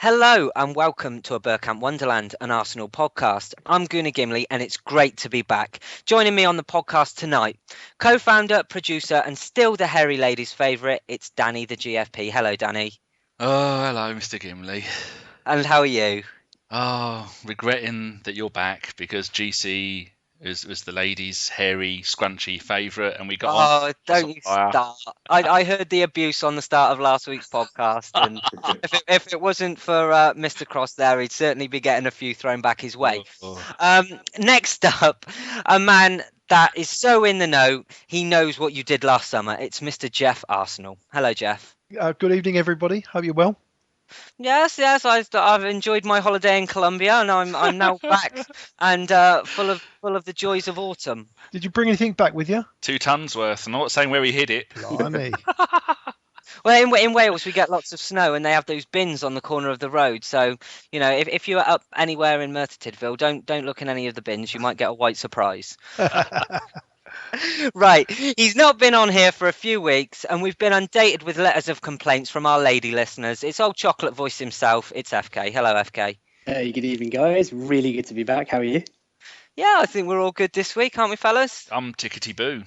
Hello and welcome to a Bergkamp Wonderland, an Arsenal podcast. I'm Gimli and it's great to be back. Joining me on the podcast tonight, co-founder, producer and still the hairy lady's favourite, it's Danny the GFP. Hello Danny. Oh, hello Mr. Gimli. And how are you? Oh, regretting that you're back because GC was the ladies' hairy, scrunchy favourite and we got on. Oh, don't you start. I heard the abuse on the start of last week's podcast and if it wasn't for Mr. Cross there, he'd certainly be getting a few thrown back his way. Next up, a man that is so in the know, he knows what you did last summer. It's Mr. Geoff Arsenal. Hello, Geoff. Good evening, everybody. Hope you're well. Yes. I've enjoyed my holiday in Colombia, and I'm now back and full of the joys of autumn. Did you bring anything back with you? 2 tons worth. I'm not saying where we hid it. Blimey. Well, in Wales we get lots of snow, and they have those bins on the corner of the road. So if you're up anywhere in Merthyr Tydfil, don't look in any of the bins. You might get a white surprise. Right, he's not been on here for a few weeks and we've been inundated with letters of complaints from our lady listeners. It's old chocolate voice himself, it's FK. Hello FK. Hey, good evening guys, really good to be back. How are you? Yeah, I think we're all good this week, aren't we fellas? I'm tickety-boo.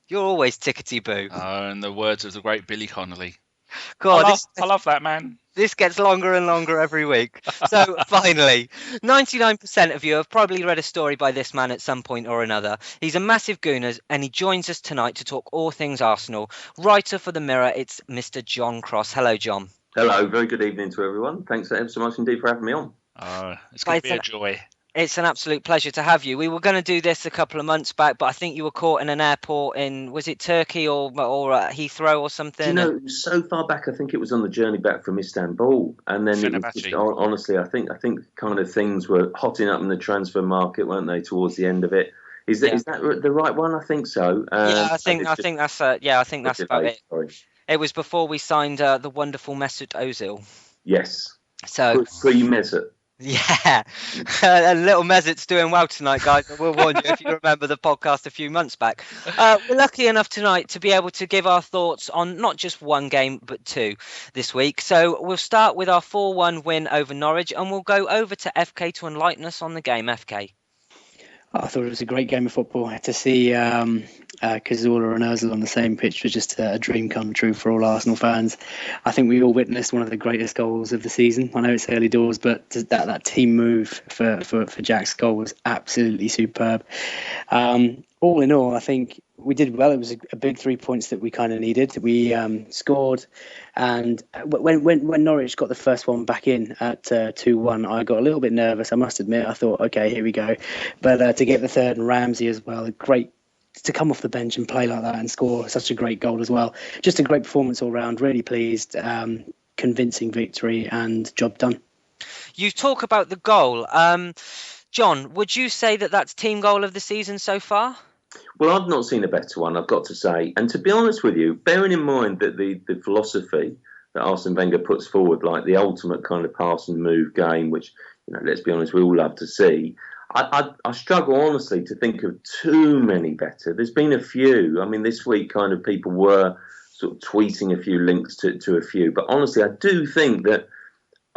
You're always tickety-boo. Oh, in the words of the great Billy Connolly. God, I love that man. This gets longer and longer every week. So finally, 99% of you have probably read a story by this man at some point or another. He's a massive Gooners and he joins us tonight to talk all things Arsenal. Writer for The Mirror, it's Mr. John Cross. Hello, John. Hello, very good evening to everyone. Thanks ever so much indeed for having me on. It's going to be a joy. It's an absolute pleasure to have you. We were going to do this a couple of months back, but I think you were caught in an airport in, was it Turkey or Heathrow or something? Do it was so far back, I think it was on the journey back from Istanbul. And then it was just, honestly, I think kind of things were hotting up in the transfer market, weren't they, towards the end of it? Is that the right one? I think so. I think that's about it. Sorry. It was before we signed the wonderful Mesut Ozil. Yes. So Pre-Mesut. Yeah, and little Mesut's doing well tonight, guys. We'll warn you if you remember the podcast a few months back. We're lucky enough tonight to be able to give our thoughts on not just one game, but 2 this week. So we'll start with our 4-1 win over Norwich, and we'll go over to FK to enlighten us on the game. FK. I thought it was a great game of football. To see Cazorla and Ozil on the same pitch was just a dream come true for all Arsenal fans. I think we all witnessed one of the greatest goals of the season. I know it's early doors, but that team move for Jack's goal was absolutely superb. All in all, I think we did well. It was a big 3 points that we kind of needed. We scored, and when Norwich got the first one back in at 2-1, I got a little bit nervous, I must admit. I thought, okay, here we go. But to get the third and Ramsey as well, great to come off the bench and play like that and score such a great goal as well. Just a great performance all round. Really pleased, convincing victory and job done. You talk about the goal. John, would you say that that's team goal of the season so far? Well, I've not seen a better one, I've got to say. And to be honest with you, bearing in mind that the philosophy that Arsene Wenger puts forward, like the ultimate kind of pass and move game, which, let's be honest, we all love to see, I struggle, honestly, to think of too many better. There's been a few. I mean, this week kind of people were sort of tweeting a few links to a few. But honestly, I do think that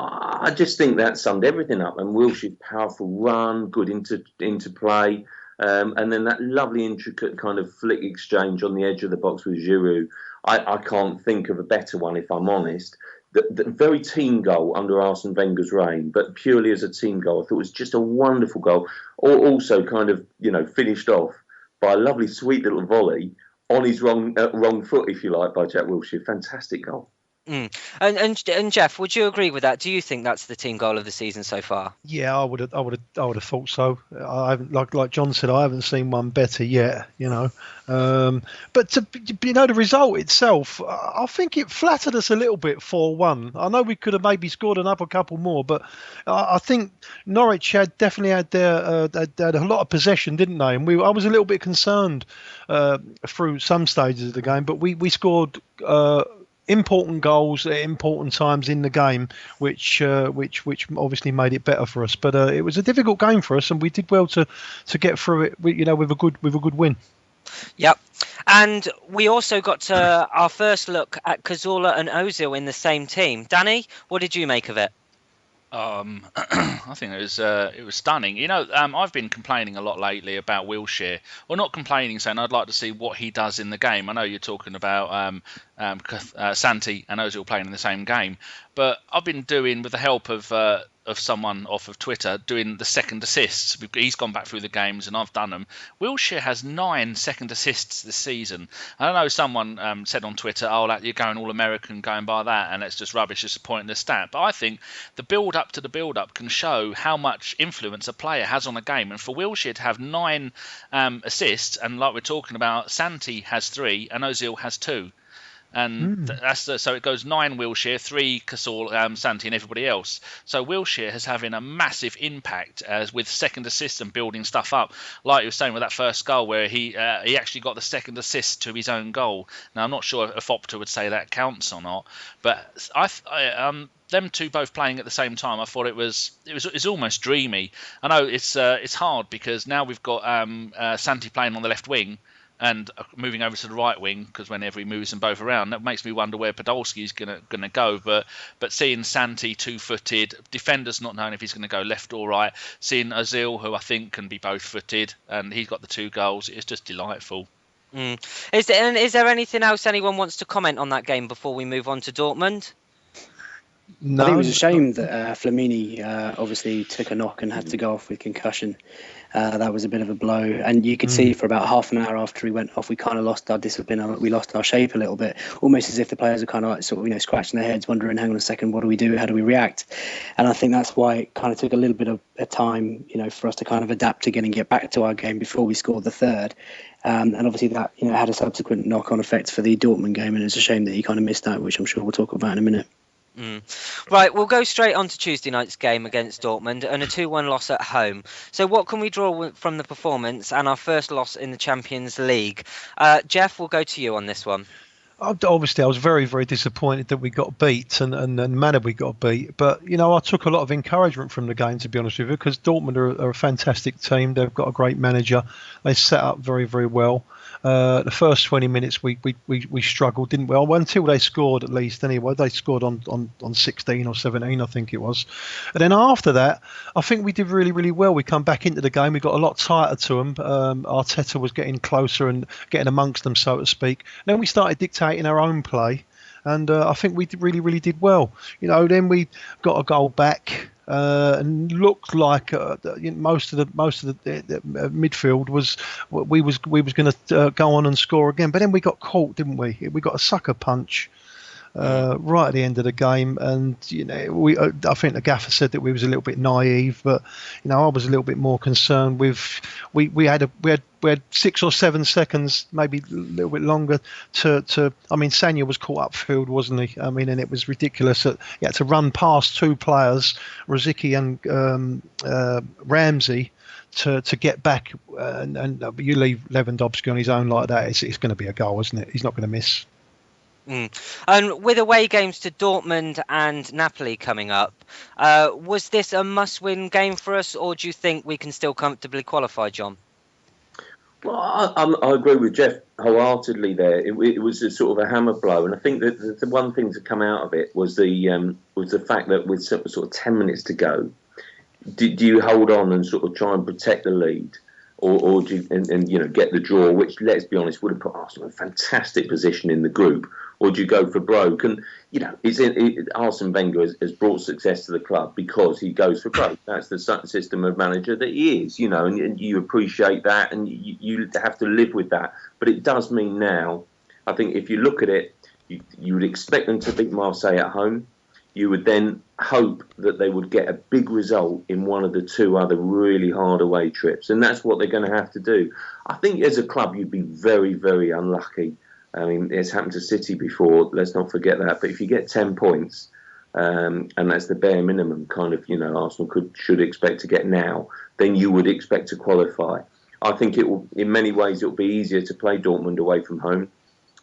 I just think that summed everything up. And Wilshere's powerful run, good into play. And then that lovely, intricate kind of flick exchange on the edge of the box with Giroud. I can't think of a better one, if I'm honest. The very team goal under Arsene Wenger's reign, but purely as a team goal, I thought it was just a wonderful goal. Also kind of, finished off by a lovely, sweet little volley on his wrong foot, if you like, by Jack Wilshere. Fantastic goal. And Geoff, would you agree with that? Do you think that's the team goal of the season so far? Yeah, I would have thought so. I haven't, like John said, I haven't seen one better yet. But the result itself, I think it flattered us a little bit. 4-1. I know we could have maybe scored another couple more, but I think Norwich definitely had a lot of possession, didn't they? And I was a little bit concerned through some stages of the game, but we scored important goals at important times in the game, which obviously made it better for us. But it was a difficult game for us, and we did well to get through it. With a good win. Yep. And we also got our first look at Cazorla and Ozil in the same team. Danny, what did you make of it? I think it was stunning. I've been complaining a lot lately about Wilshere. Well, not complaining, saying I'd like to see what he does in the game. I know you're talking about Santi and Ozil playing in the same game, but I've been doing, with the help of someone off of Twitter, doing the second assists. He's gone back through the games and I've done them. Wilshere has 9 second assists this season. I know someone said on Twitter, "Oh, you're going all American, going by that, and it's just rubbish, just a pointless stat." But I think the build-up to the build-up can show how much influence a player has on a game. And for Wilshere to have 9 assists, and like we're talking about, Santi has 3 and Ozil has 2. And so it goes 9 Wilshere, 3 Casal, Santi, and everybody else. So Wilshere is having a massive impact with second assists and building stuff up. Like you were saying with that first goal, where he actually got the second assist to his own goal. Now I'm not sure if Opta would say that counts or not, but them two both playing at the same time, I thought it's almost dreamy. I know it's hard because now we've got Santi playing on the left wing and moving over to the right wing, because whenever he moves them both around, that makes me wonder where Podolski's gonna go. But seeing Santi 2-footed, defenders not knowing if he's going to go left or right, seeing Ozil, who I think can be both footed, and he's got the 2 goals, it's just delightful. Is there anything else anyone wants to comment on that game before we move on to Dortmund? No. I think it was a shame that Flamini obviously took a knock and had to go off with concussion. That was a bit of a blow, and you could see for about half an hour after he went off, we kind of lost our discipline. We lost our shape a little bit, almost as if the players are kind of like scratching their heads, wondering, "Hang on a second, what do we do? How do we react?" And I think that's why it kind of took a little bit of a time, for us to kind of adapt again and get back to our game before we scored the third. And obviously that had a subsequent knock-on effect for the Dortmund game, and it's a shame that he kind of missed that, which I'm sure we'll talk about in a minute. Right, we'll go straight on to Tuesday night's game against Dortmund and a 2-1 loss at home. So what can we draw from the performance and our first loss in the Champions League? Geoff, we'll go to you on this one. Obviously, I was very, very disappointed that we got beat and the manner we got beat. But, I took a lot of encouragement from the game, to be honest with you, because Dortmund are a fantastic team. They've got a great manager. They set up very, very well. The first 20 minutes we struggled, didn't we? Well, until they scored, at least. Anyway, they scored on 16 or 17, I think it was. And then after that, I think we did really, really well. We come back into the game. We got a lot tighter to them. Arteta was getting closer and getting amongst them, so to speak. And then we started dictating our own play. And I think we really, really did well. Then we got a goal back. And looked like most of the midfield we was going to go on and score again, but then we got caught, didn't we? We got a sucker punch right at the end of the game, and I think the gaffer said that we was a little bit naive, but I was a little bit more concerned with we had 6 or 7 seconds, maybe a little bit longer to I mean, Sanya was caught upfield, wasn't he? I mean, and it was ridiculous that he had to run past 2 players, Rosicky and Ramsey, to get back, and you leave Lewandowski on his own like that, it's going to be a goal, isn't it? He's not going to miss. And with away games to Dortmund and Napoli coming up, was this a must-win game for us, or do you think we can still comfortably qualify, John? Well, I agree with Geoff wholeheartedly there. It was a sort of a hammer blow, and I think that the one thing to come out of it was the fact that with sort of 10 minutes to go, do you hold on and sort of try and protect the lead, or do you get the draw, which, let's be honest, would have put Arsenal in a fantastic position in the group, or do you go for broke? And Arsene Wenger has brought success to the club because he goes for broke. That's the system of manager that he is, and you appreciate that, and you have to live with that. But it does mean now, I think if you look at it, you would expect them to beat Marseille at home. You would then hope that they would get a big result in one of the 2 other really hard away trips. And that's what they're going to have to do. I think as a club, you'd be very, very unlucky. I mean, it's happened to City before. Let's not forget that. But if you get 10 points, and that's the bare minimum kind of, Arsenal should expect to get now, then you would expect to qualify. I think it will, in many ways, it will be easier to play Dortmund away from home.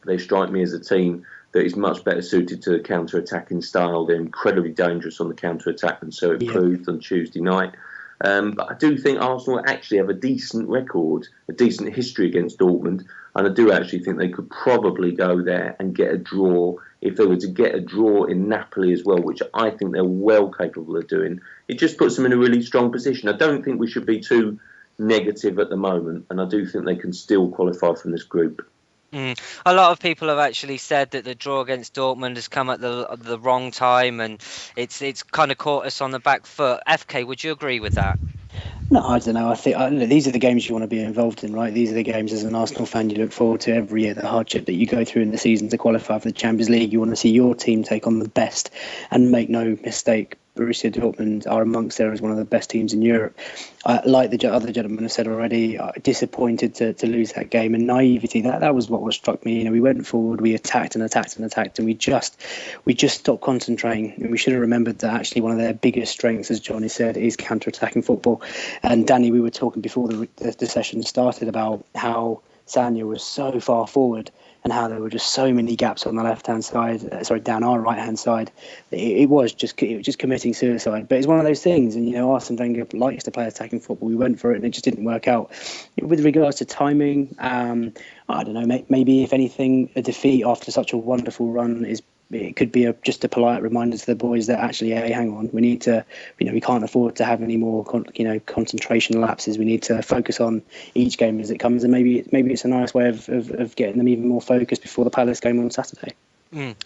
They strike me as a team that is much better suited to the counter-attacking style. They're incredibly dangerous on the counter-attack, and so it proved on Tuesday night. But I do think Arsenal actually have a decent record, a decent history against Dortmund, and I do actually think they could probably go there and get a draw if they were to get a draw in Napoli as well, which I think they're well capable of doing, it just puts them in a really strong position. I don't think we should be too negative at the moment, and I do think they can still qualify from this group. A lot of people have actually said that the draw against Dortmund has come at the wrong time, and it's kind of caught us on the back foot. FK, would you agree with that? No, I don't know. I think these are the games you want to be involved in, right? These are the games as an Arsenal fan you look forward to every year. The hardship that you go through in the season to qualify for the Champions League. You want to see your team take on the best, and make no mistake, Borussia Dortmund are amongst there as one of the best teams in Europe. Like the other gentlemen have said already, disappointed to lose that game, and naivety. That was what struck me. We went forward, we attacked, and we just stopped concentrating. And we should have remembered that actually one of their biggest strengths, as Johnny said, is counter-attacking football. And Danny, we were talking before the session started about how Sanya was so far forward, and how there were just so many gaps on the left-hand side, down our right-hand side. It was just committing suicide. But it's one of those things, and Arsene Wenger likes to play attacking football. We went for it, and it just didn't work out. With regards to timing, I don't know. Maybe if anything, a defeat after such a wonderful run it could be just a polite reminder to the boys that actually, hey, hang on, we need to, we can't afford to have any more, concentration lapses. We need to focus on each game as it comes, and maybe it's a nice way of getting them even more focused before the Palace game on Saturday.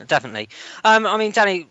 Definitely. Danny,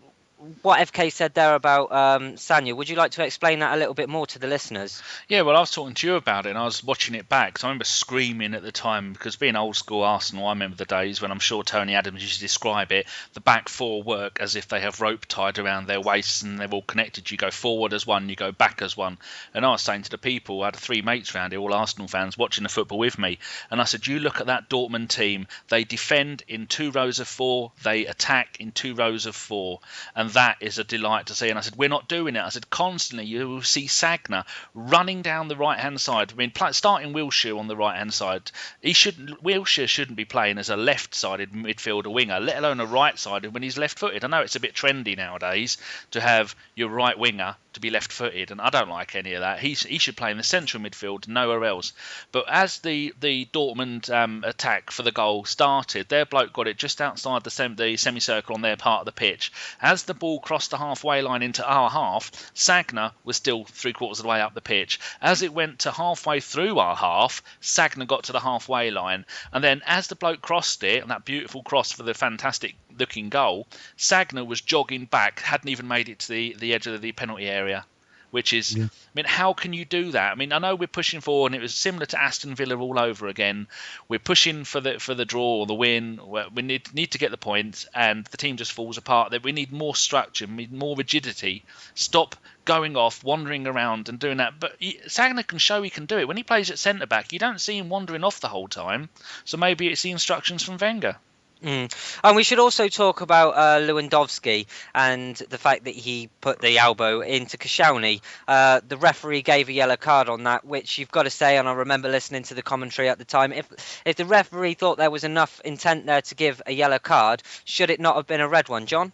what FK said there about Sanya, would you like to explain that a little bit more to the listeners? Yeah, well, I was talking to you about it, and I was watching it back, because I remember screaming at the time, because being old school Arsenal, I remember the days when I'm sure Tony Adams used to describe it, the back four work as if they have rope tied around their waists and they're all connected. You go forward as one, you go back as one. And I was saying to the people, I had 3 mates around here, all Arsenal fans, watching the football with me, and I said, you look at that Dortmund team, they defend in 2 rows of 4, they attack in 2 rows of 4, and that is a delight to see. And I said, we're not doing it. I said, constantly you will see Sagna running down the right hand side. Starting Wilshere on the right hand side, Wilshere shouldn't be playing as a left sided midfielder winger, let alone a right sided when he's left footed. I know it's a bit trendy nowadays to have your right winger to be left footed, and I don't like any of that. He should play in the central midfield, nowhere else. But as the Dortmund attack for the goal started, their bloke got it just outside the semicircle on their part of the pitch. As the ball crossed the halfway line into our half, Sagna was still 3/4 of the way up the pitch. As it went to halfway through our half, Sagna got to the halfway line, and then as the bloke crossed it, and that beautiful cross for the fantastic looking goal, Sagna was jogging back, hadn't even made it to the edge of the penalty area, which is, how can you do that? I know we're pushing forward, and it was similar to Aston Villa all over again. We're pushing for the draw or the win. We need to get the points, and the team just falls apart. We need more structure, we need more rigidity. Stop going off, wandering around and doing that. But Sagna can show he can do it. When he plays at centre-back, you don't see him wandering off the whole time. So maybe it's the instructions from Wenger. And we should also talk about Lewandowski and the fact that he put the elbow into Koscielny. The referee gave a yellow card on that, which you've got to say, and I remember listening to the commentary at the time, if the referee thought there was enough intent there to give a yellow card, should it not have been a red one, John?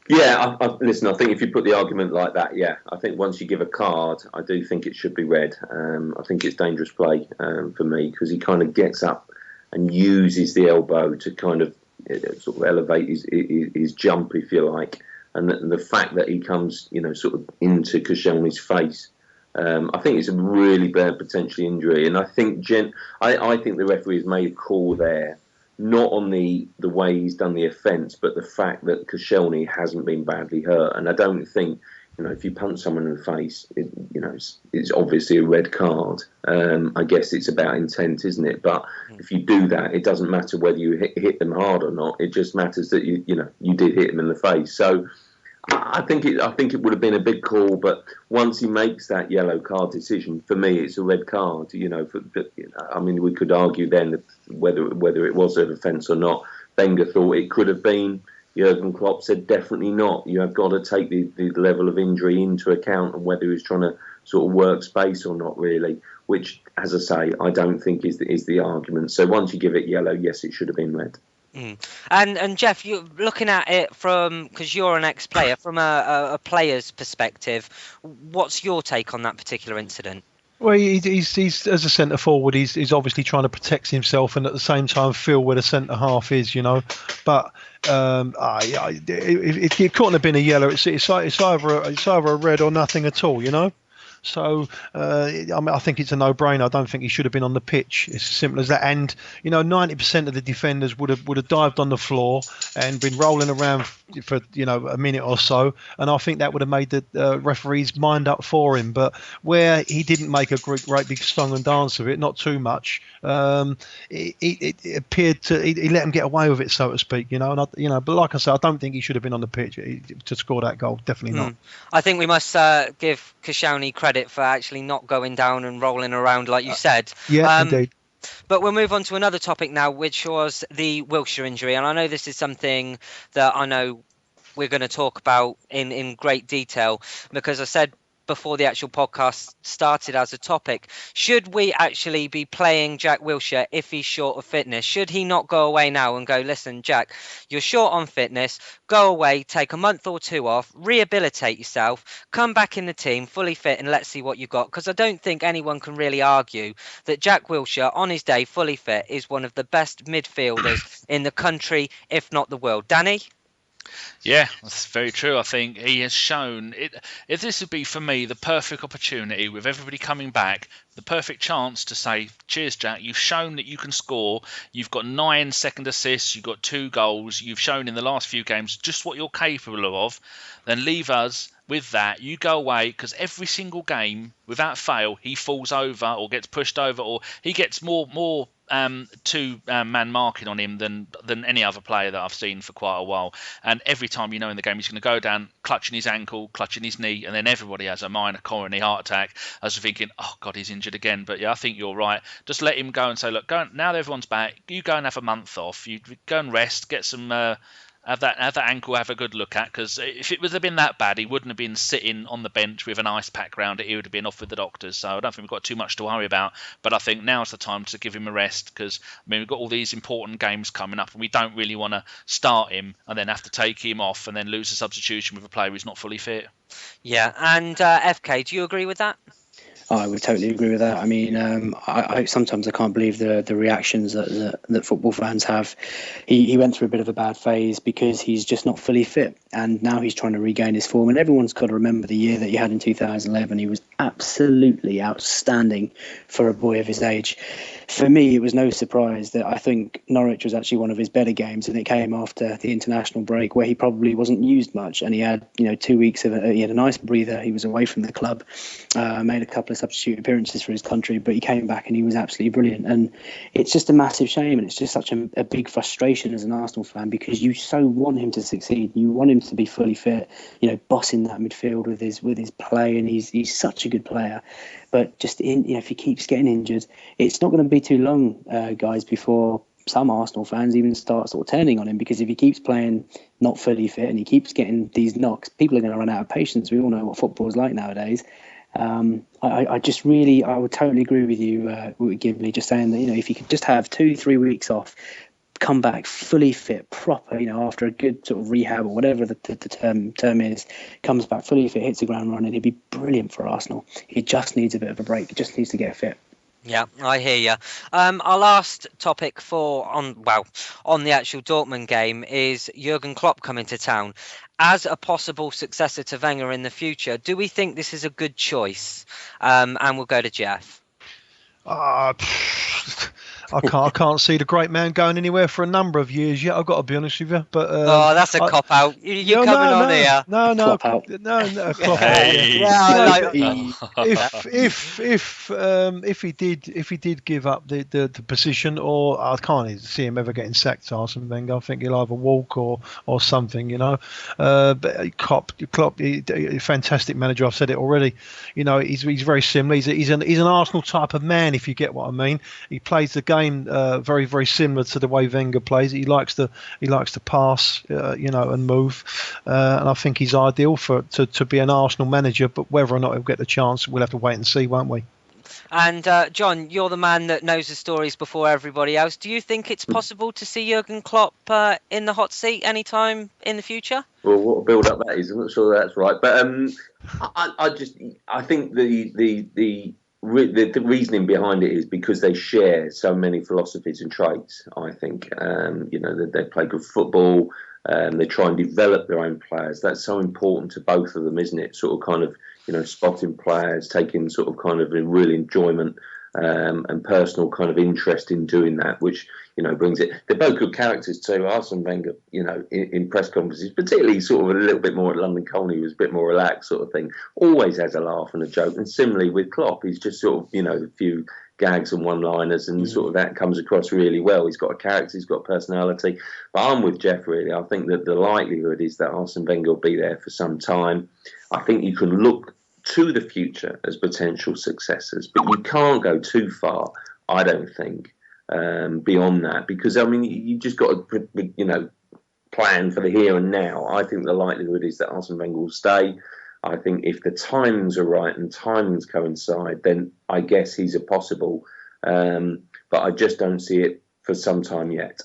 Yeah, listen, I think if you put the argument like that, I think once you give a card, I do think it should be red. I think it's dangerous play for me, because he kind of gets up and uses the elbow to kind of sort of elevate his jump, if you like, and the fact that he comes, sort of into Koscielny's face, I think it's a really bad potential injury. And I think I think the referee has made a call there, not on the way he's done the offence, but the fact that Koscielny hasn't been badly hurt. And I don't think, if you punch someone in the face, it's obviously a red card. I guess it's about intent, isn't it? But if you do that, it doesn't matter whether you hit them hard or not. It just matters that you did hit them in the face. So I think it would have been a big call, but once he makes that yellow card decision, for me, it's a red card. We could argue then that whether it was an offence or not. Wenger thought it could have been. Jurgen Klopp said definitely not. You have got to take the level of injury into account and whether he's trying to sort of work space or not, really, which, as I say, I don't think is the argument. So once you give it yellow, yes, it should have been red. And Geoff, you're looking at it because you're an ex-player, from a player's perspective, what's your take on that particular incident? Well, he's as a centre forward, he's obviously trying to protect himself and at the same time feel where the centre half is, But it couldn't have been a yellow. It's either a red or nothing at all, So I think it's a no-brainer. I don't think he should have been on the pitch. It's as simple as that. And 90% of the defenders would have dived on the floor and been rolling around for a minute or so. And I think that would have made the referee's mind up for him. But where he didn't make a great big song and dance of it, not too much. It appeared he let him get away with it, so to speak. But like I said, I don't think he should have been on the pitch to score that goal. Definitely not. I think we must give Koscielny credit for actually not going down and rolling around like you said. Yeah, indeed. But we'll move on to another topic now, which was the Wilshere injury. And I know this is something that I know we're going to talk about in great detail, because I said before the actual podcast started as a topic, should we actually be playing Jack Wilshere if he's short of fitness? Should he not go away now and go, listen, Jack, you're short on fitness, go away, take a month or two off, rehabilitate yourself, come back in the team fully fit and let's see what you got? Because I don't think anyone can really argue that Jack Wilshere on his day fully fit is one of the best midfielders in the country, if not the world. Danny? Yeah, that's very true. I think he has shown it. If this would be for me the perfect opportunity with everybody coming back, the perfect chance to say, cheers, Jack. You've shown that you can score. You've got 9 second assists. You've got 2 goals. You've shown in the last few games just what you're capable of. Then leave us with that. You go away, because every single game, without fail, he falls over or gets pushed over, or he gets more two-man marking on him than any other player that I've seen for quite a while. And every time in the game he's going to go down clutching his ankle, clutching his knee, and then everybody has a minor coronary heart attack as they're thinking, oh God, he's injured again. But yeah, I think you're right. Just let him go and say, look, now that everyone's back, you go and have a month off. You go and rest, get some have that ankle have a good look at, because if it would have been that bad, he wouldn't have been sitting on the bench with an ice pack around it. He would have been off with the doctors. So I don't think we've got too much to worry about. But I think now's the time to give him a rest, because we've got all these important games coming up, and we don't really want to start him and then have to take him off and then lose a substitution with a player who's not fully fit. Yeah, and FK, do you agree with that? I would totally agree with that. I mean, I sometimes I can't believe the reactions that football fans have. He went through a bit of a bad phase because he's just not fully fit, and now he's trying to regain his form. And everyone's got to remember the year that he had in 2011. He was absolutely outstanding for a boy of his age. For me, it was no surprise that I think Norwich was actually one of his better games, and it came after the international break where he probably wasn't used much, and he had 2 weeks he had a nice breather. He was away from the club, made a couple of substitute appearances for his country, but he came back and he was absolutely brilliant. And it's just a massive shame, and it's just such a big frustration as an Arsenal fan, because you so want him to succeed. You want him to be fully fit, bossing that midfield with his play, and he's such a good player. But just if he keeps getting injured, it's not going to be too long, guys, before some Arsenal fans even start sort of turning on him, because if he keeps playing not fully fit and he keeps getting these knocks, people are going to run out of patience. We all know what football is like nowadays. I would totally agree with you, with Gimli, just saying that if you could just have 2-3 weeks off, come back fully fit, proper, after a good sort of rehab or whatever the term is, comes back fully fit, hits the ground running, he'd be brilliant for Arsenal. He just needs a bit of a break. He just needs to get fit. Yeah, I hear you. Our last topic on the actual Dortmund game is Jurgen Klopp coming to town as a possible successor to Wenger in the future. Do we think this is a good choice? And we'll go to Geoff. I can't see the great man going anywhere for a number of years yet. I've got to be honest with you. But that's a cop out. You're coming on here. No, Clop out. Clop Hey. out. If he did give up the position, or I can't see him ever getting sacked, Arsene Wenger. I think he'll either walk or something. But Klopp, a fantastic manager. I've said it already. He's very similar. He's an Arsenal type of man, if you get what I mean. He plays the game very, very similar to the way Wenger plays. He likes to pass, and move, and I think he's ideal to be an Arsenal manager. But whether or not he'll get the chance, we'll have to wait and see, won't we? And John, you're the man that knows the stories before everybody else. Do you think it's possible to see Jurgen Klopp in the hot seat anytime in the future? Well, what a build up that is. I'm not sure that's right, but I think the the reasoning behind it is because they share so many philosophies and traits. I think they play good football. They try and develop their own players. That's so important to both of them, isn't it? Sort of kind of spotting players, taking sort of kind of a real enjoyment and personal kind of interest in doing that, which brings it. They're both good characters too. Arsene Wenger, in press conferences, particularly sort of a little bit more at London Colney, was a bit more relaxed sort of thing. Always has a laugh and a joke. And similarly with Klopp, he's just sort of a few gags and one-liners, and sort of that comes across really well. He's got a character, he's got personality. But I'm with Geoff really. I think that the likelihood is that Arsene Wenger will be there for some time. I think you can look to the future as potential successors, but you can't go too far, I don't think, beyond that, because you just got to plan for the here and now. I think the likelihood is that Arsene Wenger will stay. I think if the timings are right and timings coincide, then I guess he's a possible, but I just don't see it for some time yet.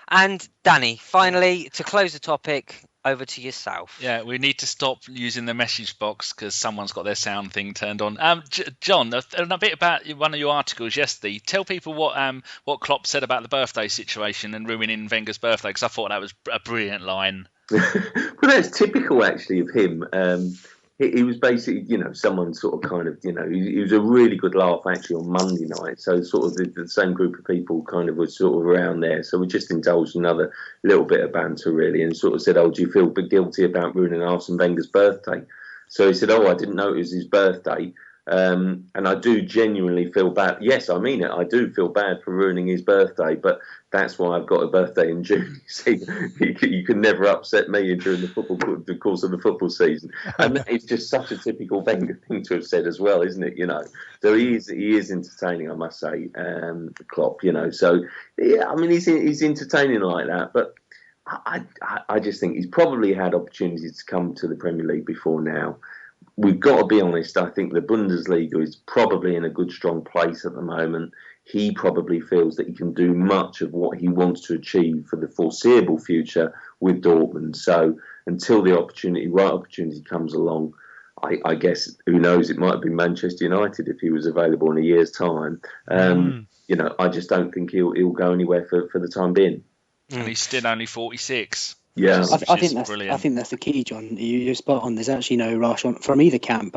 And Danny, finally, to close the topic, over to yourself. Yeah, we need to stop using the message box because someone's got their sound thing turned on. John, a bit about one of your articles yesterday. Tell people what Klopp said about the birthday situation and ruining Wenger's birthday, because I thought that was a brilliant line. Well, that's typical actually of him. He was basically, someone sort of kind of, he was a really good laugh actually on Monday night. So sort of the same group of people kind of was sort of around there. So we just indulged another little bit of banter really, and sort of said, do you feel a bit guilty about ruining Arsene Wenger's birthday? So he said, I didn't know it was his birthday. And I do genuinely feel bad. Yes, I mean it. I do feel bad for ruining his birthday, but that's why I've got a birthday in June. See, you can never upset me during the course of the football season, and it's just such a typical Wenger thing to have said as well, isn't it? So he is entertaining, I must say, Klopp. So yeah, he's entertaining like that, but I just think he's probably had opportunities to come to the Premier League before now. We've got to be honest, I think the Bundesliga is probably in a good, strong place at the moment. He probably feels that he can do much of what he wants to achieve for the foreseeable future with Dortmund. So until the right opportunity comes along, I guess, who knows, it might have been Manchester United if he was available in a year's time. I just don't think he'll go anywhere for the time being. And he's still only 46. Yeah, I think that's the key, John. You're spot on. There's actually no rush on from either camp.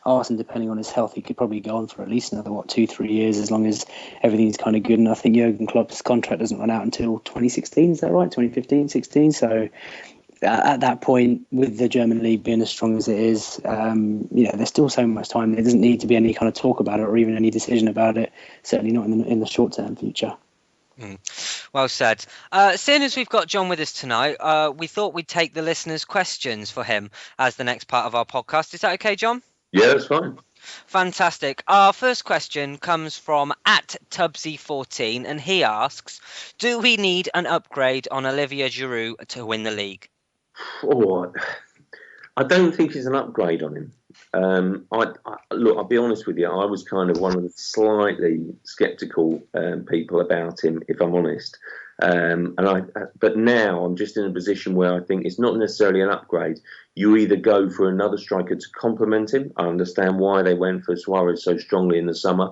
Arsene, depending on his health, he could probably go on for at least another 2-3 years, as long as everything's kind of good. And I think Jurgen Klopp's contract doesn't run out until 2016. Is that right? 2015, 16. So at that point, with the German league being as strong as it is, there's still so much time. There doesn't need to be any kind of talk about it or even any decision about it. Certainly not in the short term future. Well said. Seeing as we've got John with us tonight, we thought we'd take the listeners' questions for him as the next part of our podcast. Is that okay, John? Yeah, that's fine. Fantastic. Our first question comes from @Tubsy14, and he asks, do we need an upgrade on Olivier Giroud to win the league? I don't think it's an upgrade on him. I'll be honest with you. I was kind of one of the slightly sceptical people about him, if I'm honest. But now I'm just in a position where I think it's not necessarily an upgrade. You either go for another striker to complement him. I understand why they went for Suarez so strongly in the summer,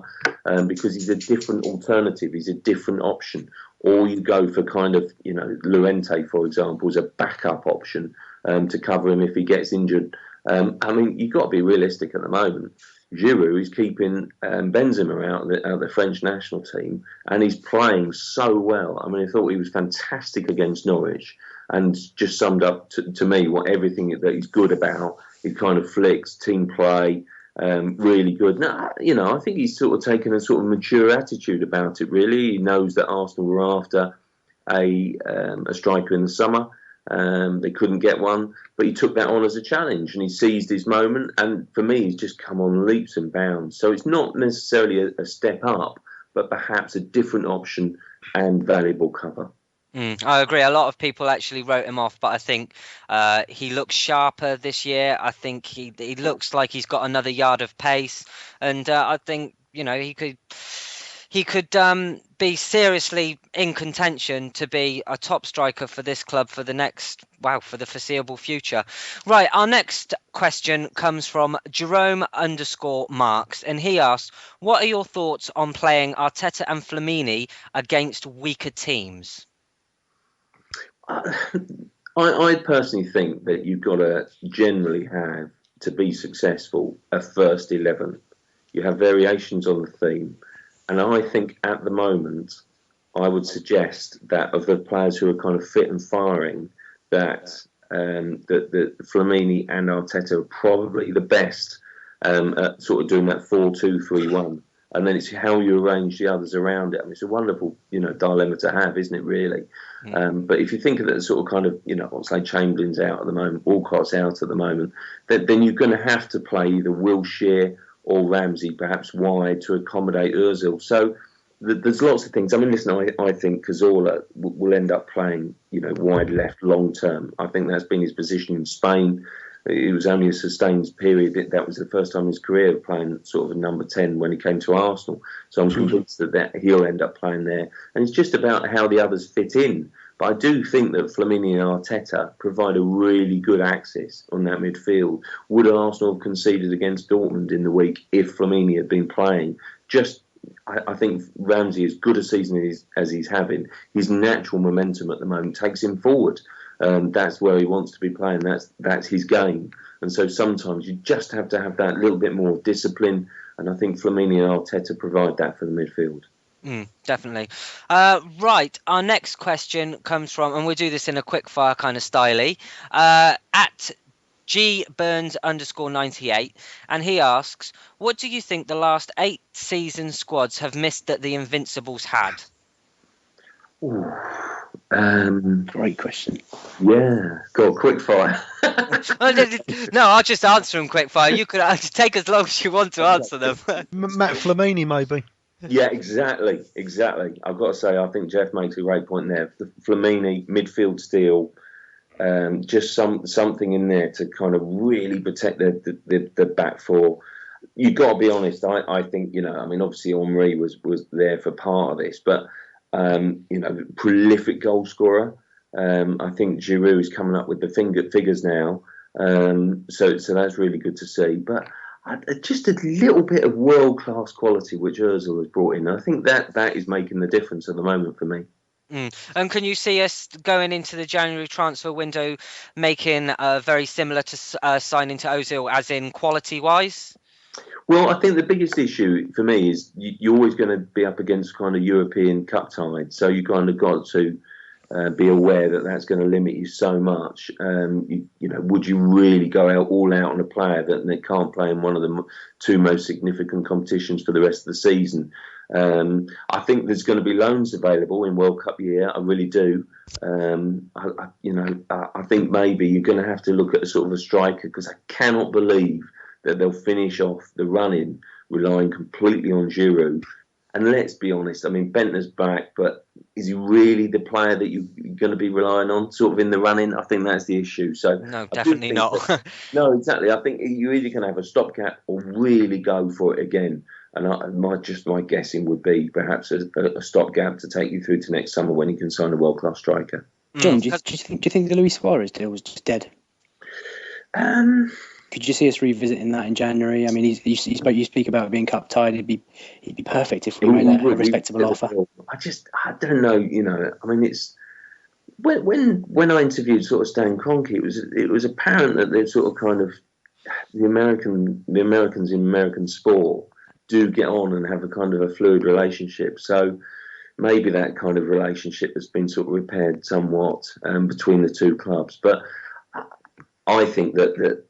because he's a different alternative. He's a different option. Or you go for kind of, Llorente, for example, as a backup option to cover him if he gets injured. You've got to be realistic at the moment. Giroud is keeping Benzema out of the French national team, and he's playing so well. I thought he was fantastic against Norwich, and just summed up to me everything that he's good about. He kind of flicks, team play, really good. No, I think he's sort of taken a sort of mature attitude about it. Really, he knows that Arsenal were after a striker in the summer. They couldn't get one, but he took that on as a challenge and he seized his moment. And for me, he's just come on leaps and bounds. So it's not necessarily a step up, but perhaps a different option and valuable cover. I agree. A lot of people actually wrote him off, but I think he looks sharper this year. I think he looks like he's got another yard of pace, and I think he he could be seriously in contention to be a top striker for this club for the foreseeable future. Right, our next question comes from Jerome_Marks, and he asks, what are your thoughts on playing Arteta and Flamini against weaker teams? I personally think that you've got to generally have, to be successful, a first 11. You have variations on the theme. And I think at the moment, I would suggest that of the players who are kind of fit and firing, that Flamini and Arteta are probably the best at sort of doing that 4-2-3-1. And then it's how you arrange the others around it. I mean, it's a wonderful, dilemma to have, isn't it, really? But if you think of it as sort of kind of, let's say Chamberlain's out at the moment, Walcott's out at the moment, then you're going to have to play either Wilshere or Ramsey, perhaps wide, to accommodate Ozil. So there's lots of things. I mean, listen, I think Cazorla will end up playing, wide left long term. I think that's been his position in Spain. It was only a sustained period. That was the first time in his career playing sort of a number 10 when he came to Arsenal. So I'm convinced that he'll end up playing there. And it's just about how the others fit in. But I do think that Flamini and Arteta provide a really good axis on that midfield. Would Arsenal have conceded against Dortmund in the week if Flamini had been playing? I think Ramsey, as good a season as he's having, his natural momentum at the moment takes him forward. That's where he wants to be playing. That's his game. And so sometimes you just have to have that little bit more discipline. And I think Flamini and Arteta provide that for the midfield. Definitely. Right, our next question comes from, and we'll do this in a quick fire kind of style, at GBurns_98, and he asks, what do you think the last 8 season squads have missed that the Invincibles had? Great question. Yeah, go on, quick fire. No, I'll just answer them quick fire. You could take as long as you want to answer them. Matt Flamini, maybe. Yeah, exactly. I've got to say, I think Geoff makes a great point there. The Flamini, midfield steel, just something in there to kind of really protect the back four. You've got to be honest. I think, obviously Henry was there for part of this, but, prolific goal scorer. I think Giroud is coming up with the figures now. So that's really good to see. But just a little bit of world-class quality which Ozil has brought in. I think that is making the difference at the moment for me. And can you see us going into the January transfer window making very similar to signing to Ozil, as in quality-wise? Well, I think the biggest issue for me is you're always going to be up against kind of European cup tide. So you kind of got to be aware that that's going to limit you so much. Would you really go all out on a player that can't play in one of the 2 most significant competitions for the rest of the season? I think there's going to be loans available in World Cup year. I really do. I think maybe you're going to have to look at a sort of a striker, because I cannot believe that they'll finish off the run-in relying completely on Giroud. And let's be honest, I mean, Bentner's back, but is he really the player that you're going to be relying on sort of in the running? I think that's the issue. So no, definitely not. No, exactly. I think you're either going to have a stopgap or really go for it again. And my guessing would be perhaps a stopgap to take you through to next summer when you can sign a world-class striker. John, do you think the Luis Suarez deal was just dead? Could you see us revisiting that in January? I mean, you speak about being cup tied. He'd be perfect if we made a respectable offer. I don't know. I mean, it's when I interviewed sort of Stan Kroenke, it was apparent that they're sort of kind of the Americans in American sport do get on and have a kind of a fluid relationship. So maybe that kind of relationship has been sort of repaired somewhat between the 2 clubs. But I think that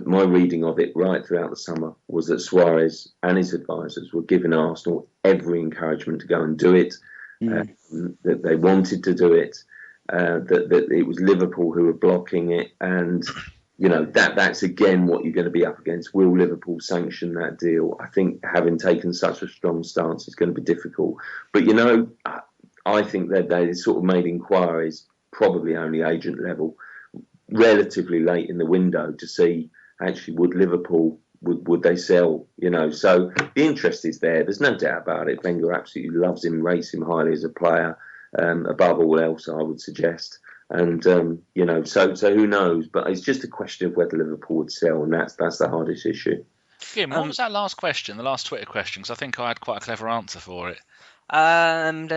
my reading of it right throughout the summer was that Suarez and his advisors were giving Arsenal every encouragement to go and do it, that they wanted to do it, that it was Liverpool who were blocking it. And, that's again what you're going to be up against. Will Liverpool sanction that deal? I think having taken such a strong stance is going to be difficult. But, I think that they sort of made inquiries, probably only agent level, relatively late in the window, to see actually would Liverpool would they sell? So the interest is there. There's no doubt about it. Wenger absolutely loves him, rates him highly as a player, above all else, I would suggest. And so who knows? But it's just a question of whether Liverpool would sell, and that's the hardest issue. Kim, what was that last question, the last Twitter question? Because I think I had quite a clever answer for it. Hold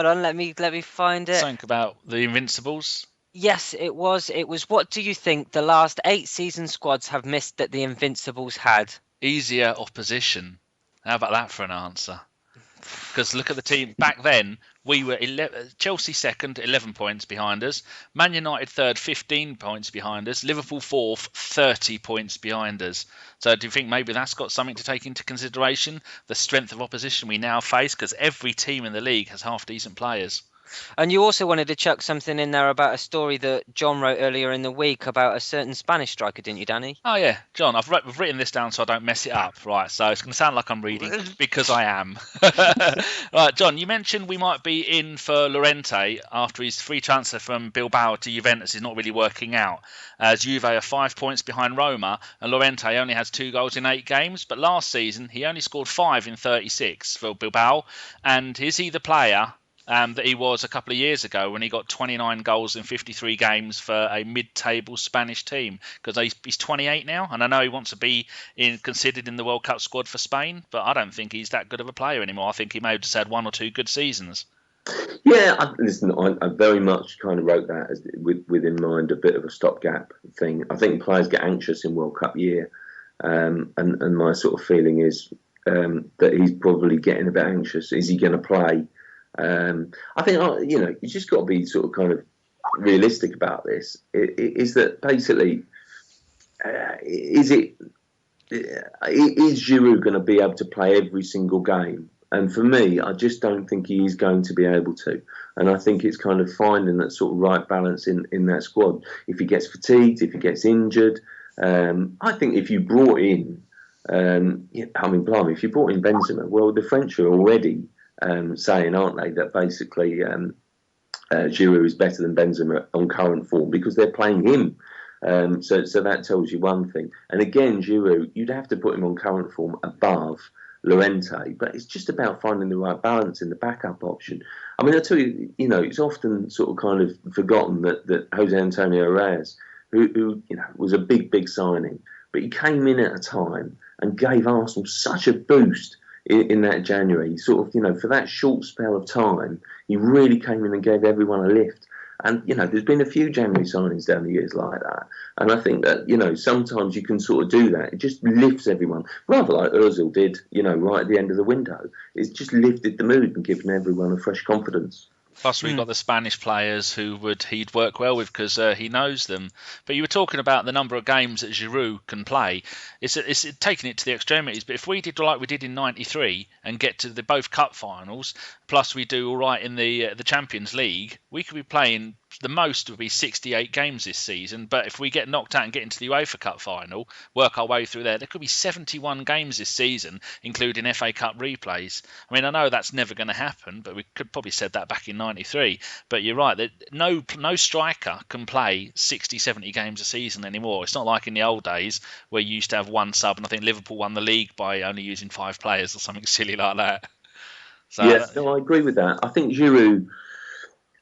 on, let me find it. Something about the Invincibles. Yes, it was. What do you think the last 8 season squads have missed that the Invincibles had? Easier opposition. How about that for an answer? Because look at the team back then. We were Chelsea second, 11 points behind us. Man United third, 15 points behind us. Liverpool fourth, 30 points behind us. So do you think maybe that's got something to take into consideration? The strength of opposition we now face, because every team in the league has half decent players. And you also wanted to chuck something in there about a story that John wrote earlier in the week about a certain Spanish striker, didn't you, Danny? Oh, yeah. John, I've written this down so I don't mess it up. Right, so it's going to sound like I'm reading because I am. Right, John, you mentioned we might be in for Llorente after his free transfer from Bilbao to Juventus is not really working out. As Juve are 5 points behind Roma, and Llorente only has 2 goals in 8 games. But last season, he only scored 5 in 36 for Bilbao. And is he the player that he was a couple of years ago when he got 29 goals in 53 games for a mid-table Spanish team? Because he's 28 now, and I know he wants to be considered in the World Cup squad for Spain, but I don't think he's that good of a player anymore. I think he may have just had 1 or 2 good seasons. Yeah, I very much kind of wrote that as with in mind a bit of a stopgap thing. I think players get anxious in World Cup year, and my sort of feeling is that he's probably getting a bit anxious. Is he going to play? I think you just got to be sort of kind of realistic about this. Is that basically is Giroud going to be able to play every single game? And for me, I just don't think he is going to be able to. And I think it's kind of finding that sort of right balance in that squad. If he gets fatigued, if he gets injured, I think if you brought in, blimey, if you brought in Benzema, well, the French are already saying, aren't they, that basically Giroud is better than Benzema on current form because they're playing him. So that tells you one thing. And again, Giroud, you'd have to put him on current form above Llorente, but it's just about finding the right balance in the backup option. I mean, I tell you, it's often sort of kind of forgotten that Jose Antonio Reyes, who was a big signing, but he came in at a time and gave Arsenal such a boost in that January. Sort of, for that short spell of time, he really came in and gave everyone a lift. And, there's been a few January signings down the years like that. And I think that, sometimes you can sort of do that. It just lifts everyone. Rather like Ozil did, right at the end of the window. It's just lifted the mood and given everyone a fresh confidence. Plus, we've got the Spanish players he'd work well with because he knows them. But you were talking about the number of games that Giroud can play. It's taking it to the extremities. But if we did like we did in '93 and get to the both cup finals, plus we do all right in the Champions League, we could be playing. The most would be 68 games this season, but if we get knocked out and get into the UEFA Cup final, work our way through there could be 71 games this season, including FA Cup replays. I mean, I know that's never going to happen, but we could probably said that back in '93. But you're right, that no striker can play 60, 70 games a season anymore. It's not like in the old days where you used to have one sub, and I think Liverpool won the league by only using 5 players or something silly like that. So, I agree with that. I think Giroud,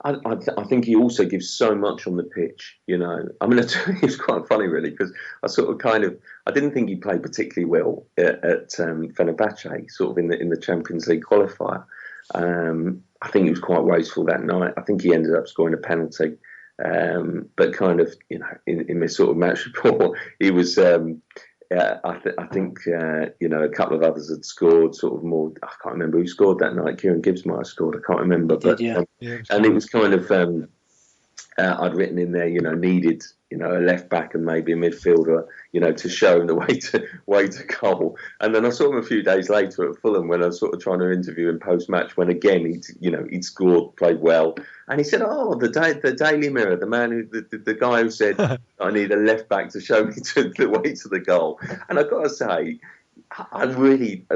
I think he also gives so much on the pitch, I mean, it's quite funny, really, because I didn't think he played particularly well at Fenerbahce, sort of in the Champions League qualifier. I think he was quite wasteful that night. I think he ended up scoring a penalty. But kind of, in this sort of match report, he was... I think a couple of others had scored sort of more. I can't remember who scored that night. Kieran Gibbs might have scored. I can't remember. But and it was kind of I'd written in there, needed a left back and maybe a midfielder, to show him the way to goal. And then I saw him a few days later at Fulham when I was sort of trying to interview him post match. When again he'd scored, played well, and he said, "Oh, the Daily Mirror, the man the guy who said I need a left back to show me the way to the goal." And I've got to say, I really,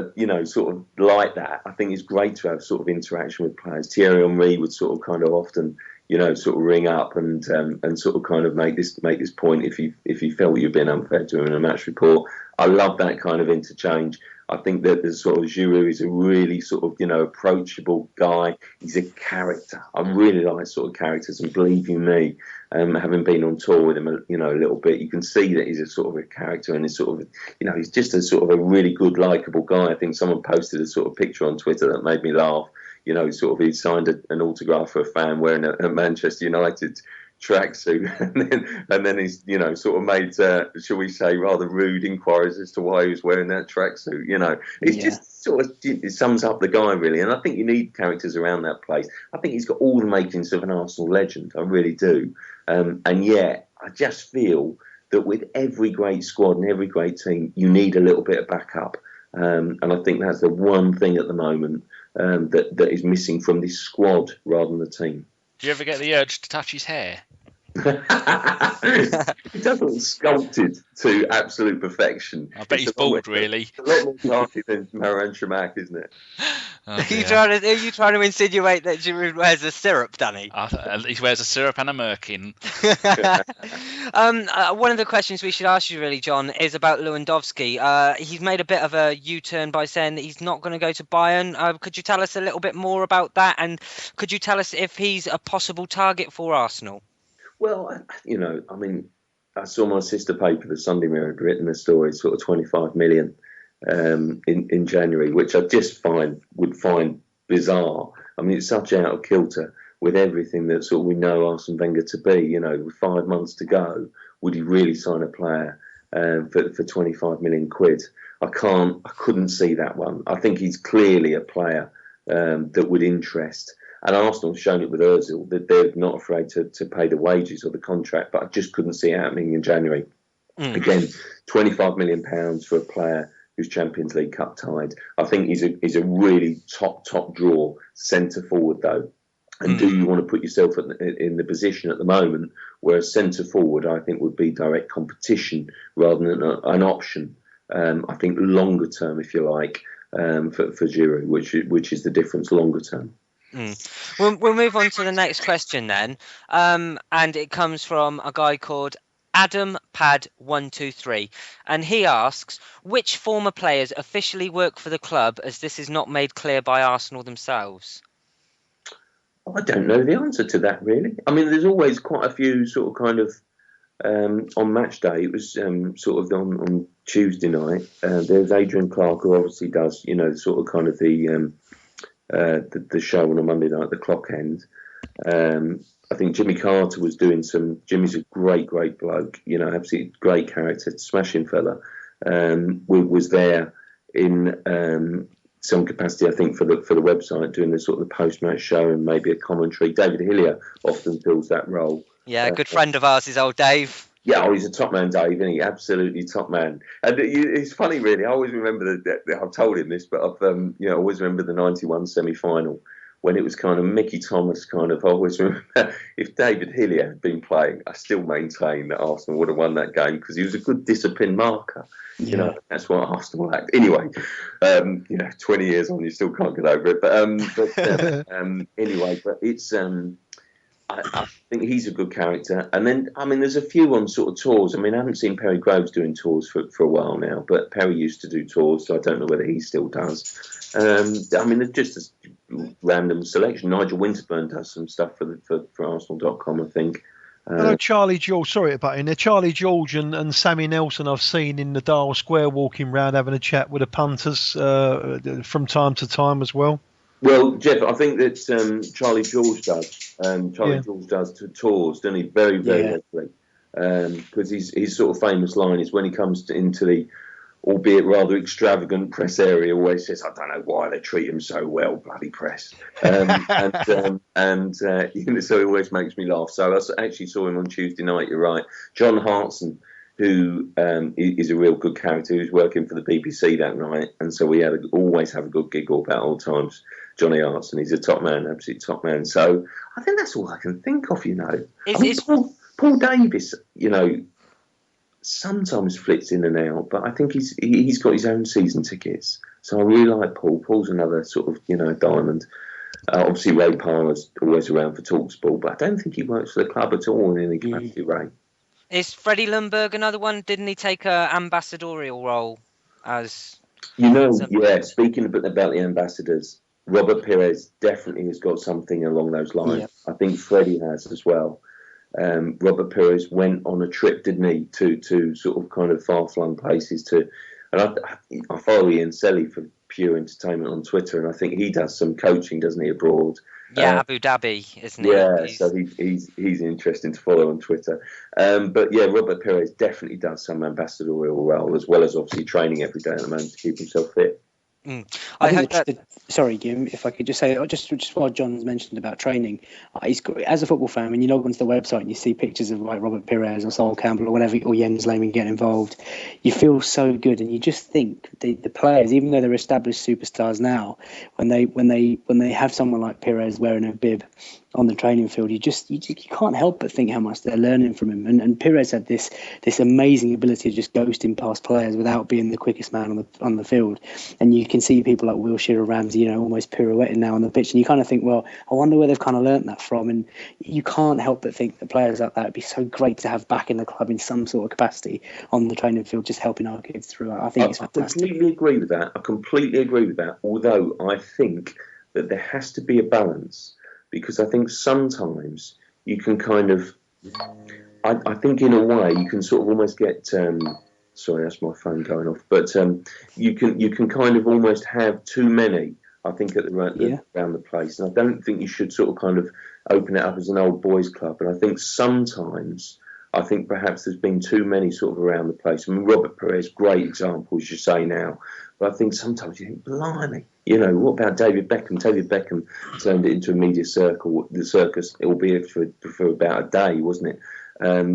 sort of like that. I think it's great to have sort of interaction with players. Thierry Henry would sort of kind of often, sort of ring up and sort of kind of make this point if you felt you've been unfair to him in a match report. I love that kind of interchange. I think that the sort of Giroud is a really sort of, approachable guy. He's a character. I really like sort of characters, and believe you me, having been on tour with him, a little bit, you can see that he's a sort of a character, and he's sort of, he's just a sort of a really good, likable guy. I think someone posted a sort of picture on Twitter that made me laugh. Sort of he signed an autograph for a fan wearing a Manchester United tracksuit, and then he's sort of made shall we say rather rude inquiries as to why he was wearing that tracksuit. It's just sort of, it sums up the guy really, and I think you need characters around that place. I think he's got all the makings of an Arsenal legend. I really do, and yet I just feel that with every great squad and every great team, you need a little bit of backup, and I think that's the one thing at the moment that is missing from this squad rather than the team. Do you ever get the urge to touch his hair? He does look sculpted to absolute perfection. I bet he's bald, really. It's a lot more darky than Marouane Chamakh, isn't it? Oh, Are you trying to insinuate that Giroud wears a syrup, Danny? He wears a syrup and a merkin. One of the questions we should ask you, really, John, is about Lewandowski. He's made a bit of a U-turn by saying that he's not going to go to Bayern. Could you tell us a little bit more about that? And could you tell us if he's a possible target for Arsenal? Well, I saw my sister paper, the Sunday Mirror, had written a story, sort of 25 million in January, which I just would find bizarre. I mean, it's such out of kilter with everything that sort of we know Arsene Wenger to be. With 5 months to go, would he really sign a player for 25 million quid? I couldn't see that one. I think he's clearly a player that would interest. And Arsenal have shown it with Ozil that they're not afraid to pay the wages or the contract, but I just couldn't see it happening in January. Again, £25 million for a player who's Champions League Cup tied. I think he's a really top draw centre forward though. And do you want to put yourself in the position at the moment where a centre forward, I think, would be direct competition rather than an option? I think longer term, if you like, for Giroud, which is the difference longer term. We'll move on to the next question then, and it comes from a guy called Adam Pad 123, and he asks, which former players officially work for the club, as this is not made clear by Arsenal themselves? I don't know the answer to that, really. I mean, there's always quite a few sort of kind of on match day. It was sort of on Tuesday night. There's Adrian Clark, who obviously does, sort of kind of the show on a Monday night at the clock end. I think Jimmy Carter was doing Jimmy's a great bloke, absolutely great character, smashing fella. Was there in some capacity, I think, for the website, doing the sort of the post-match show and maybe a commentary. David Hillier often fills that role. Yeah, a good friend of ours is old Dave. Yeah, he's a top man, Dave, isn't he? Absolutely top man. And it's funny, really. I always remember I've told him this, but I've I always remember the '91 semi-final when it was kind of Mickey Thomas kind of. I always remember if David Hillier had been playing, I still maintain that Arsenal would have won that game because he was a good discipline marker. Yeah. That's what Arsenal lacked. Anyway, 20 years on, you still can't get over it. But anyway, but it's. I think he's a good character. And then, there's a few on sort of tours. I haven't seen Perry Groves doing tours for a while now, but Perry used to do tours, so I don't know whether he still does. There's just a random selection. Nigel Winterburn does some stuff for Arsenal.com, I think. I know Charlie George, sorry about in there. Charlie George and Sammy Nelson I've seen in the Dial Square walking round having a chat with the punters from time to time as well. Well, Geoff, I think that Charlie George does. George does tours, doesn't he? Very regularly. Because his sort of famous line is when he comes into the, albeit rather extravagant press area, always says, "I don't know why they treat him so well, bloody press." So it always makes me laugh. So I actually saw him on Tuesday night. You're right, John Hartson, who is a real good character, who's working for the BBC that night, and so we always have a good giggle about old times. Johnny Hartson, he's a top man, absolute top man. So I think that's all I can think of, Paul Davis, sometimes flits in and out, but I think he's got his own season tickets. So I really like Paul. Paul's another sort of, diamond. Obviously, Ray Palmer's always around for TalkSport, but I don't think he works for the club at all in any capacity, Ray. Is Freddie Lundberg another one? Didn't he take a ambassadorial role as? Speaking about the ambassadors, Robert Pires definitely has got something along those lines. Yeah. I think Freddie has as well. Robert Pires went on a trip, didn't he, to sort of kind of far-flung places and I follow Ian Selly for Pure Entertainment on Twitter, and I think he does some coaching, doesn't he, abroad? Yeah, Abu Dhabi, isn't he? Yeah, so he's interesting to follow on Twitter. But yeah, Robert Pires definitely does some ambassadorial role, as well as obviously training every day at the moment to keep himself fit. Sorry, Gim, if I could just say, just while John's mentioned about training, as a football fan, when you log onto the website and you see pictures of like Robert Pires or Sol Campbell or whatever, or Jens Lehmann getting involved, you feel so good, and you just think the players, even though they're established superstars now, when they have someone like Pires wearing a bib on the training field, you can't help but think how much they're learning from him. And Pires had this amazing ability of just ghosting past players without being the quickest man on the field. And you can see people like Wilshere or Ramsey, almost pirouetting now on the pitch. And you kind of think, well, I wonder where they've kind of learnt that from. And you can't help but think that players like that would be so great to have back in the club in some sort of capacity on the training field, just helping our kids through. I think it's fantastic. I completely agree with that. Although I think that there has to be a balance. Because I think sometimes you can kind of, I think in a way you can sort of almost get, sorry, that's my phone going off, but you can kind of almost have too many, I think, around the place. And I don't think you should sort of kind of open it up as an old boys club. And I think sometimes, perhaps there's been too many sort of around the place. I mean, Robert Pires, great example, as you say now. But I think sometimes you think, blimey, what about David Beckham? David Beckham turned it into a media circus, albeit for about a day, wasn't it?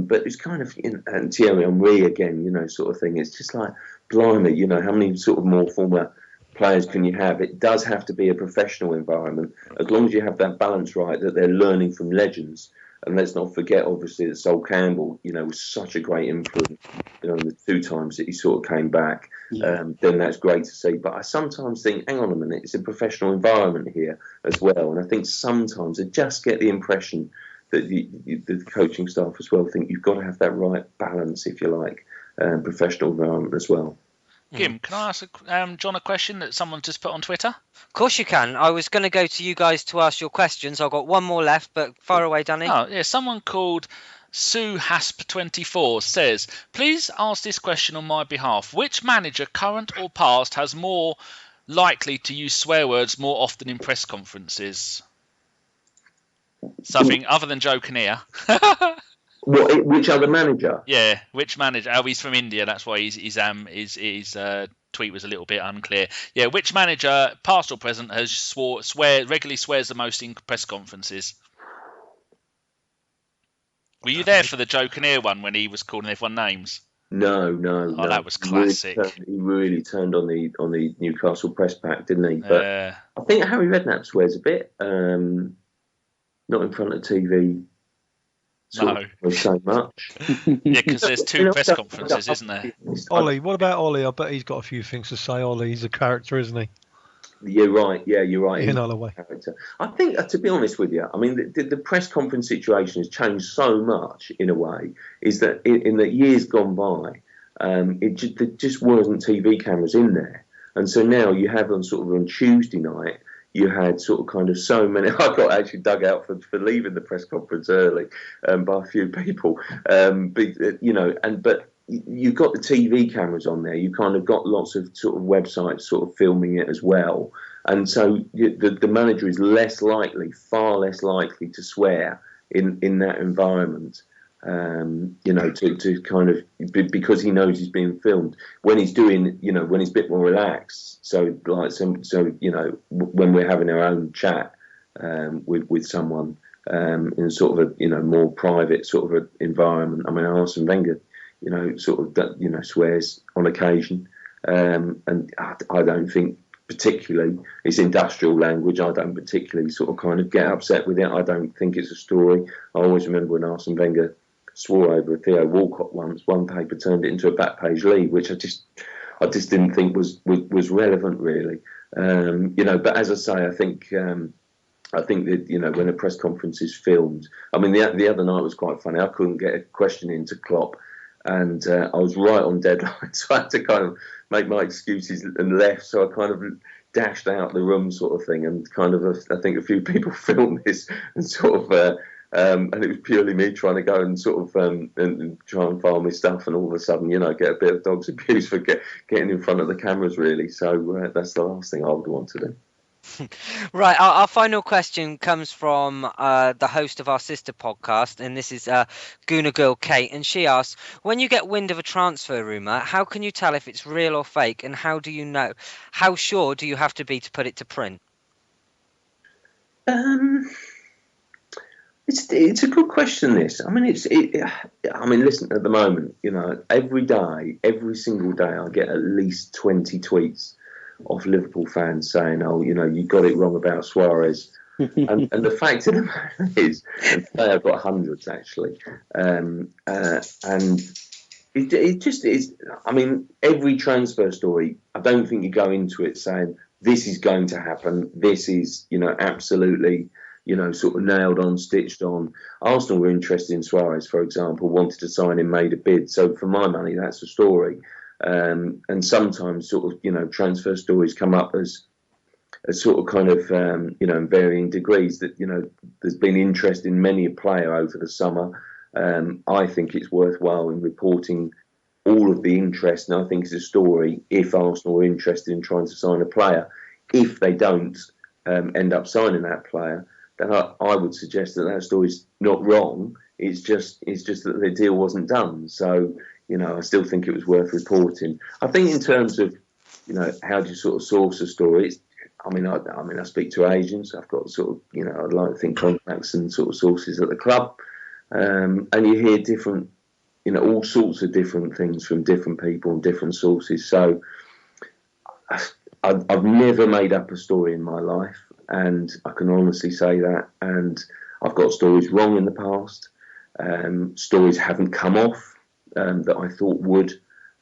But it's kind of, and Thierry Henry again, sort of thing. It's just like, blimey, how many sort of more former players can you have? It does have to be a professional environment, as long as you have that balance right, that they're learning from legends. And let's not forget, obviously, that Sol Campbell, was such a great influence, the 2 times that he sort of came back. Then that's great to see. But I sometimes think, hang on a minute, it's a professional environment here as well. And I think sometimes I just get the impression that the coaching staff as well think you've got to have that right balance, if you like, professional environment as well. Gim, can I ask John a question that someone just put on Twitter? Of course you can. I was going to go to you guys to ask your questions. I've got one more left, but fire away, Danny. Oh, yeah. Someone called Sue Hasp24 says, please ask this question on my behalf. Which manager, current or past, has more likely to use swear words more often in press conferences? Something other than Joe Kinnear. Which other manager? Yeah, which manager? Oh, he's from India. That's why his tweet was a little bit unclear. Yeah, which manager, past or present, has regularly swears the most in press conferences? Were you there for the Joe Kinnear one when he was calling everyone names? No. Oh, that was classic. He really turned on the Newcastle press pack, didn't he? But I think Harry Redknapp swears a bit. Not in front of TV. No. So much. Yeah, because there's 2 press conferences, isn't there? Ollie, what about Ollie? I bet he's got a few things to say. Ollie, he's a character, isn't he? You're right. Yeah, you're right. In another way. Character. I think, to be honest with you, I mean, the press conference situation has changed so much in a way, is that in the years gone by, there just wasn't TV cameras in there. And so now you have on Tuesday night, you had sort of kind of so many. I got actually dug out for leaving the press conference early by a few people. But you've got the TV cameras on there. You kind of got lots of sort of websites sort of filming it as well. And so the manager is far less likely to swear in that environment. To kind of, because he knows he's being filmed when he's doing, when he's a bit more relaxed. So when we're having our own chat with someone in sort of a more private sort of a environment. I mean, Arsene Wenger, swears on occasion, and I don't think particularly it's industrial language. I don't particularly sort of kind of get upset with it. I don't think it's a story. I always remember when Arsene Wenger swore over Theo Walcott once. One paper turned it into a back page lead, which I just didn't think was relevant really. But as I say, I think I think that, when a press conference is filmed, I mean, the other night was quite funny. I couldn't get a question into Klopp, and I was right on deadline, so I had to kind of make my excuses and left. So I kind of dashed out the room, sort of thing, and kind of, I think a few people filmed this and sort of. And it was purely me trying to go and sort of and try and file my stuff, and all of a sudden, get a bit of dog's abuse for getting in front of the cameras, really. So that's the last thing I would want to do. Right, our final question comes from the host of our sister podcast, and this is Gooner Girl Kate, and she asks, when you get wind of a transfer rumour, how can you tell if it's real or fake, and how do you know? How sure do you have to be to put it to print? It's a good question, this. I mean, listen, at the moment, every day, every single day, I get at least 20 tweets off Liverpool fans saying, "Oh, you got it wrong about Suarez." and the fact of the matter is, and today I've got hundreds actually, and it just is. I mean, every transfer story, I don't think you go into it saying this is going to happen. This is, absolutely, sort of nailed on, stitched on. Arsenal were interested in Suarez, for example, wanted to sign him, made a bid. So for my money, that's the story. And sometimes sort of, transfer stories come up as sort of kind of, in varying degrees that, there's been interest in many a player over the summer. I think it's worthwhile in reporting all of the interest, and I think it's a story if Arsenal are interested in trying to sign a player. If they don't end up signing that player, then I would suggest that story's not wrong. It's just that the deal wasn't done. So, I still think it was worth reporting. I think in terms of, how do you sort of source a story? I speak to agents. I've got sort of, I'd like to think contacts and sort of sources at the club, and you hear different, all sorts of different things from different people and different sources. So I've never made up a story in my life, and I can honestly say that. And I've got stories wrong in the past. Stories haven't come off that I thought would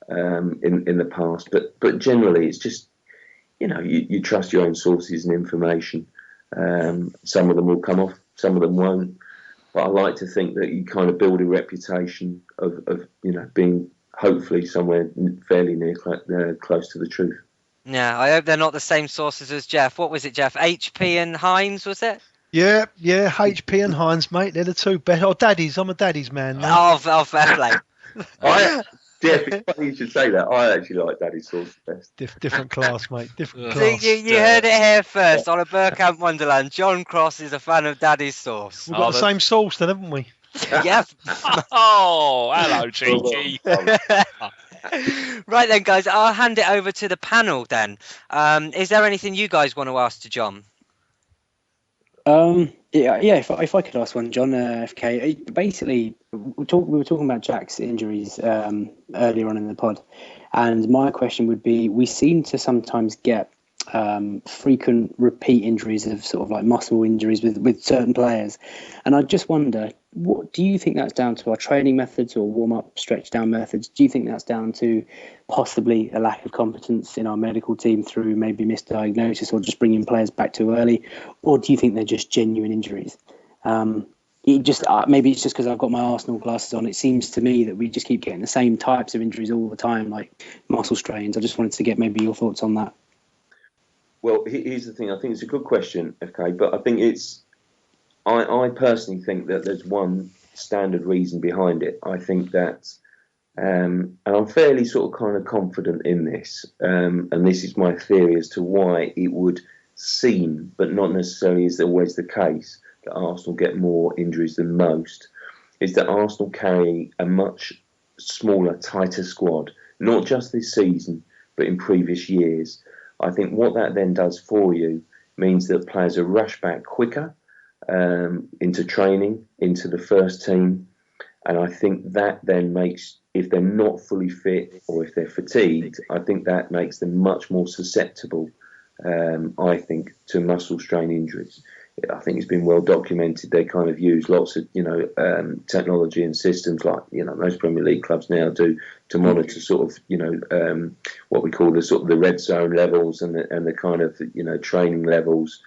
in the past. But generally, it's just, you trust your own sources and information. Some of them will come off, some of them won't. But I like to think that you kind of build a reputation of being hopefully somewhere fairly near close to the truth. Yeah, I hope they're not the same sources as Geoff. What was it, Geoff? HP and Hines, was it? Yeah, HP and Hines, mate. They're the two best. Oh, daddies. I'm a daddies man now. Oh, fair play. Geoff, it's funny you should say that. I actually like Daddy's sauce the best. Different class, mate. Different So class. you heard it here first on a Bergkamp Wonderland. John Cross is a fan of Daddy's sauce. We've got the same sauce then, haven't we? Yeah. Oh, hello, cheeky. Right then, guys, I'll hand it over to the panel then. Is there anything you guys want to ask to John? If I could ask one, John, FK. Basically, we were talking about Jack's injuries earlier on in the pod, and my question would be: we seem to sometimes get frequent repeat injuries of sort of like muscle injuries with certain players, and I just wonder, what do you think that's down to? Our training methods or warm-up, stretch-down methods? Do you think that's down to possibly a lack of competence in our medical team through maybe misdiagnosis or just bringing players back too early? Or do you think they're just genuine injuries? Maybe it's just because I've got my Arsenal glasses on. It seems to me that we just keep getting the same types of injuries all the time, like muscle strains. I just wanted to get maybe your thoughts on that. Well, here's the thing. I think it's a good question, FK, but I think I personally think that there's one standard reason behind it. I think that, and I'm fairly sort of kind of confident in this, and this is my theory as to why it would seem, but not necessarily is always the case, that Arsenal get more injuries than most, is that Arsenal carry a much smaller, tighter squad, not just this season, but in previous years. I think what that then does for you means that players are rushed back quicker into training, into the first team. And I think that then makes, if they're not fully fit or if they're fatigued, I think that makes them much more susceptible, I think, to muscle strain injuries. I think it's been well documented. They kind of use lots of, technology and systems like, most Premier League clubs now do to monitor sort of, what we call the sort of the red zone levels and the kind of, training levels.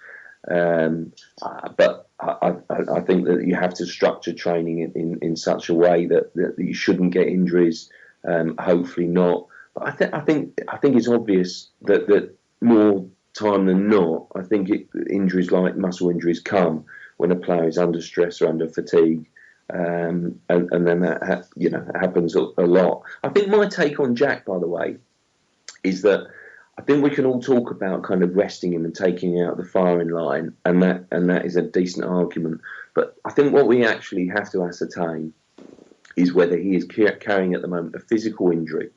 But I think that you have to structure training in such a way that you shouldn't get injuries. Hopefully not. But I think it's obvious that more time than not, I think injuries like muscle injuries come when a player is under stress or under fatigue. And then that happens a lot. I think my take on Jack, by the way, is that I think we can all talk about kind of resting him and taking him out the firing line, and that is a decent argument. But I think what we actually have to ascertain is whether he is carrying at the moment a physical injury,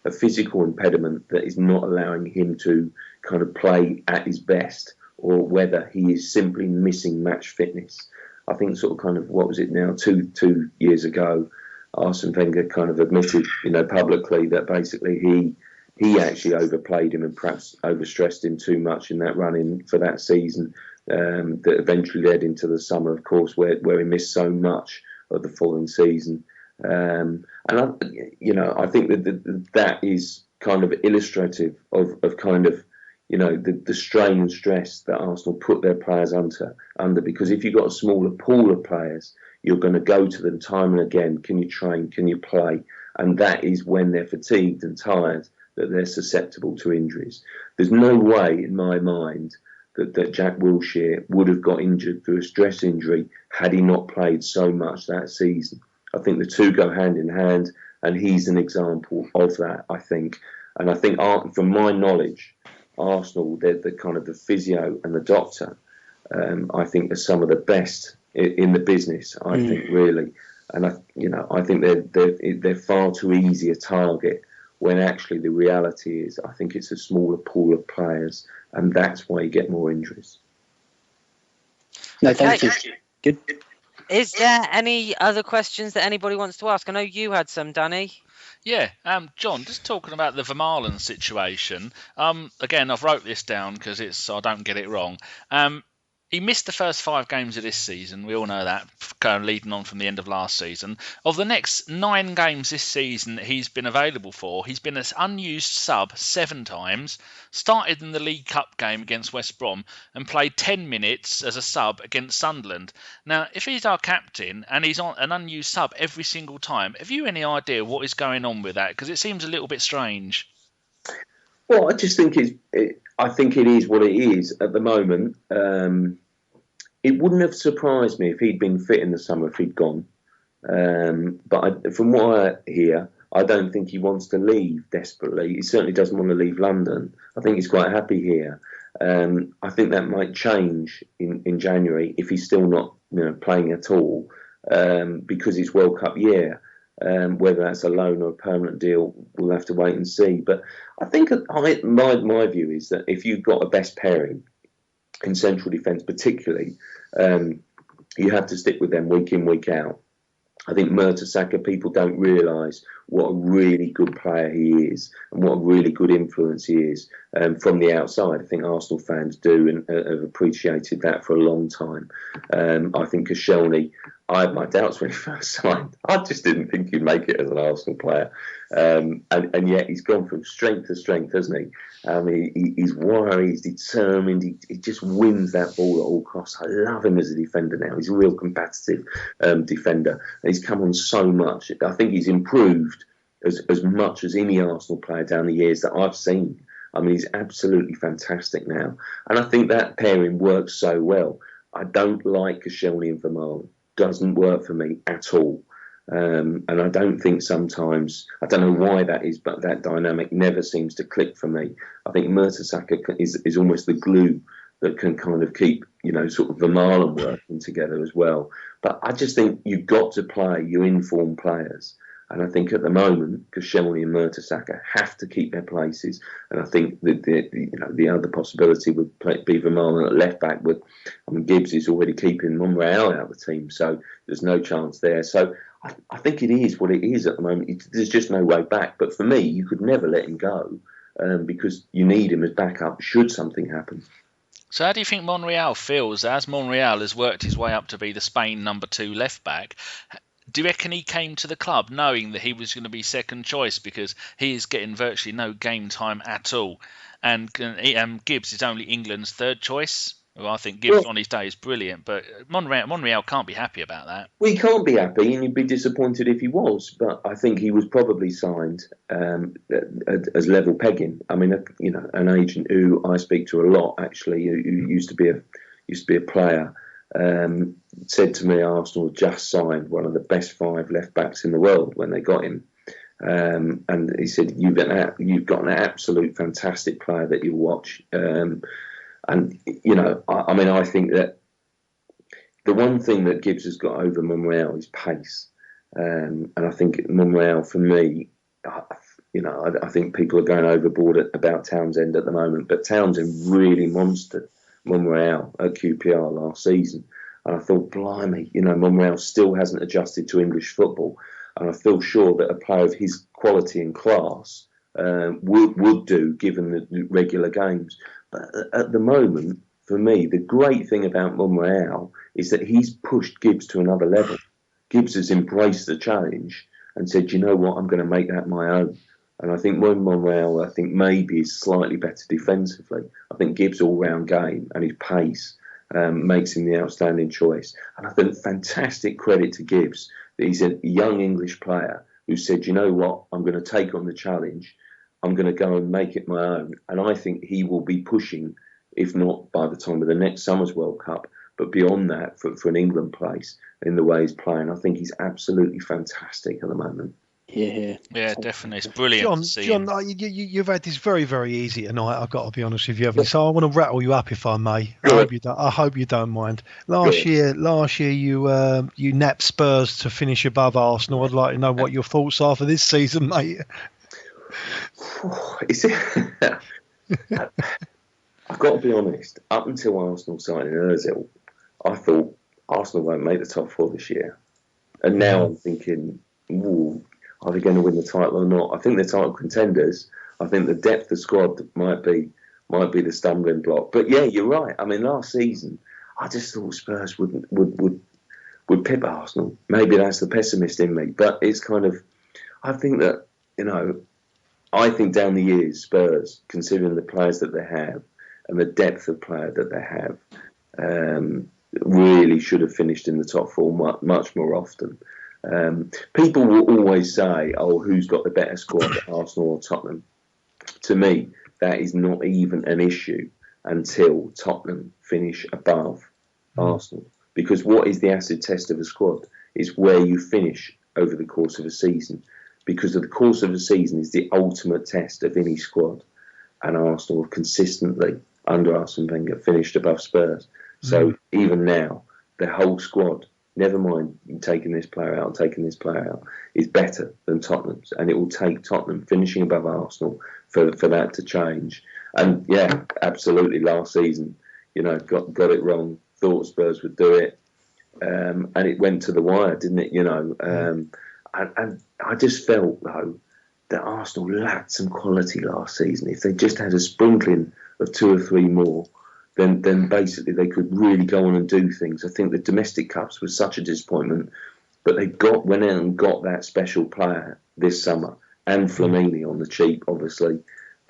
a physical impediment that is not allowing him to kind of play at his best, or whether he is simply missing match fitness. I think sort of kind of, what was it now, two years ago, Arsene Wenger kind of admitted, publicly that basically he actually overplayed him and perhaps overstressed him too much in that run-in for that season, that eventually led into the summer, of course, where he missed so much of the following season. And I think that is kind of illustrative of kind of, the strain and stress that Arsenal put their players under, because if you've got a smaller pool of players, you're going to go to them time and again. Can you train? Can you play? And that is when they're fatigued and tired that they're susceptible to injuries. There's no way in my mind that Jack Wilshere would have got injured through a stress injury had he not played so much that season. I think the two go hand in hand, and he's an example of that, I think. And I think, from my knowledge, Arsenal, they're the kind of the physio and the doctor, I think, are some of the best in the business, I think, really. And I think they're far too easy a target, when actually the reality is I think it's a smaller pool of players, and that's why you get more injuries. No, thank you. Good. Is there any other questions that anybody wants to ask? I know you had some, Danny. Yeah, John, just talking about the Vermaelen situation. Again, I've wrote this down because so I don't get it wrong. He missed the first 5 games of this season. We all know that, leading on from the end of last season. Of the next 9 games this season that he's been available for, he's been an unused sub 7 times, started in the League Cup game against West Brom, and played 10 minutes as a sub against Sunderland. Now, if he's our captain and he's on an unused sub every single time, have you any idea what is going on with that? Because it seems a little bit strange. Well, I just think I think it is what it is at the moment. It wouldn't have surprised me if he'd been fit in the summer, if he'd gone. But from what I hear, I don't think he wants to leave desperately. He certainly doesn't want to leave London. I think he's quite happy here. I think that might change in January if he's still not playing at all, because it's World Cup year. Whether that's a loan or a permanent deal, we'll have to wait and see. But I think my view is that if you've got a best pairing in central defence particularly, you have to stick with them week in, week out. I think Mertesacker, people don't realise what a really good player he is and what a really good influence he is from the outside. I think Arsenal fans do and have appreciated that for a long time. I think Koscielny, I had my doubts when he first signed. I just didn't think he'd make it as an Arsenal player. And yet he's gone from strength to strength, hasn't he? He's wiry, he's determined, he just wins that ball at all costs. I love him as a defender now. He's a real competitive defender. And he's come on so much. I think he's improved as much as any Arsenal player down the years that I've seen. I mean, he's absolutely fantastic now. And I think that pairing works so well. I don't like Koscielny and Vermaelen. Doesn't work for me at all. And I don't think sometimes, I don't know why that is, but that dynamic never seems to click for me. I think Mertesacker is almost the glue that can kind of keep, sort of Vermaelen working together as well. But I just think you've got to play your informed players. And I think at the moment, Koscielny and Mertesacker have to keep their places. And I think the other possibility would be Vermaelen at left back. Gibbs is already keeping Monreal out of the team, so there's no chance there. So I think it is what it is at the moment. There's just no way back. But for me, you could never let him go because you need him as backup should something happen. So how do you think Monreal feels as Monreal has worked his way up to be the Spain number 2 left back? Do you reckon he came to the club knowing that he was going to be second choice because he is getting virtually no game time at all? And Gibbs is only England's third choice? Well, I think Gibbs on his day is brilliant, but Monreal can't be happy about that. We can't be happy, and you'd be disappointed if he was. But I think he was probably signed as level pegging. I mean, an agent who I speak to a lot, actually, who used to be a player, said to me, Arsenal just signed one of the best 5 left backs in the world when they got him. And he said, you've got an absolute fantastic player that you watch. And, I think that the one thing that Gibbs has got over Monreal is pace. And I think Monreal, for me, I think people are going overboard about Townsend at the moment. But Townsend really monstered Monreal at QPR last season. And I thought, blimey, Monreal still hasn't adjusted to English football. And I feel sure that a player of his quality and class would do, given the regular games. But at the moment, for me, the great thing about Monreal is that he's pushed Gibbs to another level. Gibbs has embraced the challenge and said, you know what, I'm going to make that my own. And I think Monreal, maybe is slightly better defensively. I think Gibbs' all-round game and his pace makes him the outstanding choice. And I think fantastic credit to Gibbs that he's a young English player who said, you know what, I'm going to take on the challenge. I'm going to go and make it my own. And I think he will be pushing, if not by the time of the next Summer's World Cup, but beyond that for an England place in the way he's playing. I think he's absolutely fantastic at the moment. Yeah, definitely. It's brilliant. John, you've had this very, very easy tonight. I've got to be honest with you, haven't you? So I want to rattle you up if I may. I hope you don't mind. Last year, you napped Spurs to finish above Arsenal. I'd like to know what your thoughts are for this season, mate. I've got to be honest. Up until Arsenal signed Ozil, I thought Arsenal won't make the top 4 this year, and now I'm thinking, are they going to win the title or not? I think they're title contenders. I think the depth of squad might be the stumbling block. But yeah, you're right. I mean, last season, I just thought Spurs would pip Arsenal. Maybe that's the pessimist in me, but it's kind of, I think that, I think down the years, Spurs, considering the players that they have and the depth of player that they have, really should have finished in the top 4 much more often. People will always say, who's got the better squad, Arsenal or Tottenham? To me, that is not even an issue until Tottenham finish above Arsenal. Because what is the acid test of a squad? Is where you finish over the course of a season. Because the course of a season is the ultimate test of any squad. And Arsenal have consistently, under Arsene Wenger, finished above Spurs. So even now, the whole squad, never mind taking this player out, is better than Tottenham's. And it will take Tottenham finishing above Arsenal for that to change. And yeah, absolutely, last season, got it wrong, thought Spurs would do it. And it went to the wire, didn't it? And I just felt, though, that Arsenal lacked some quality last season. If they just had a sprinkling of 2 or 3 more, then basically they could really go on and do things. I think the domestic cups was such a disappointment, but they went out and got that special player this summer, and Flamini on the cheap, obviously,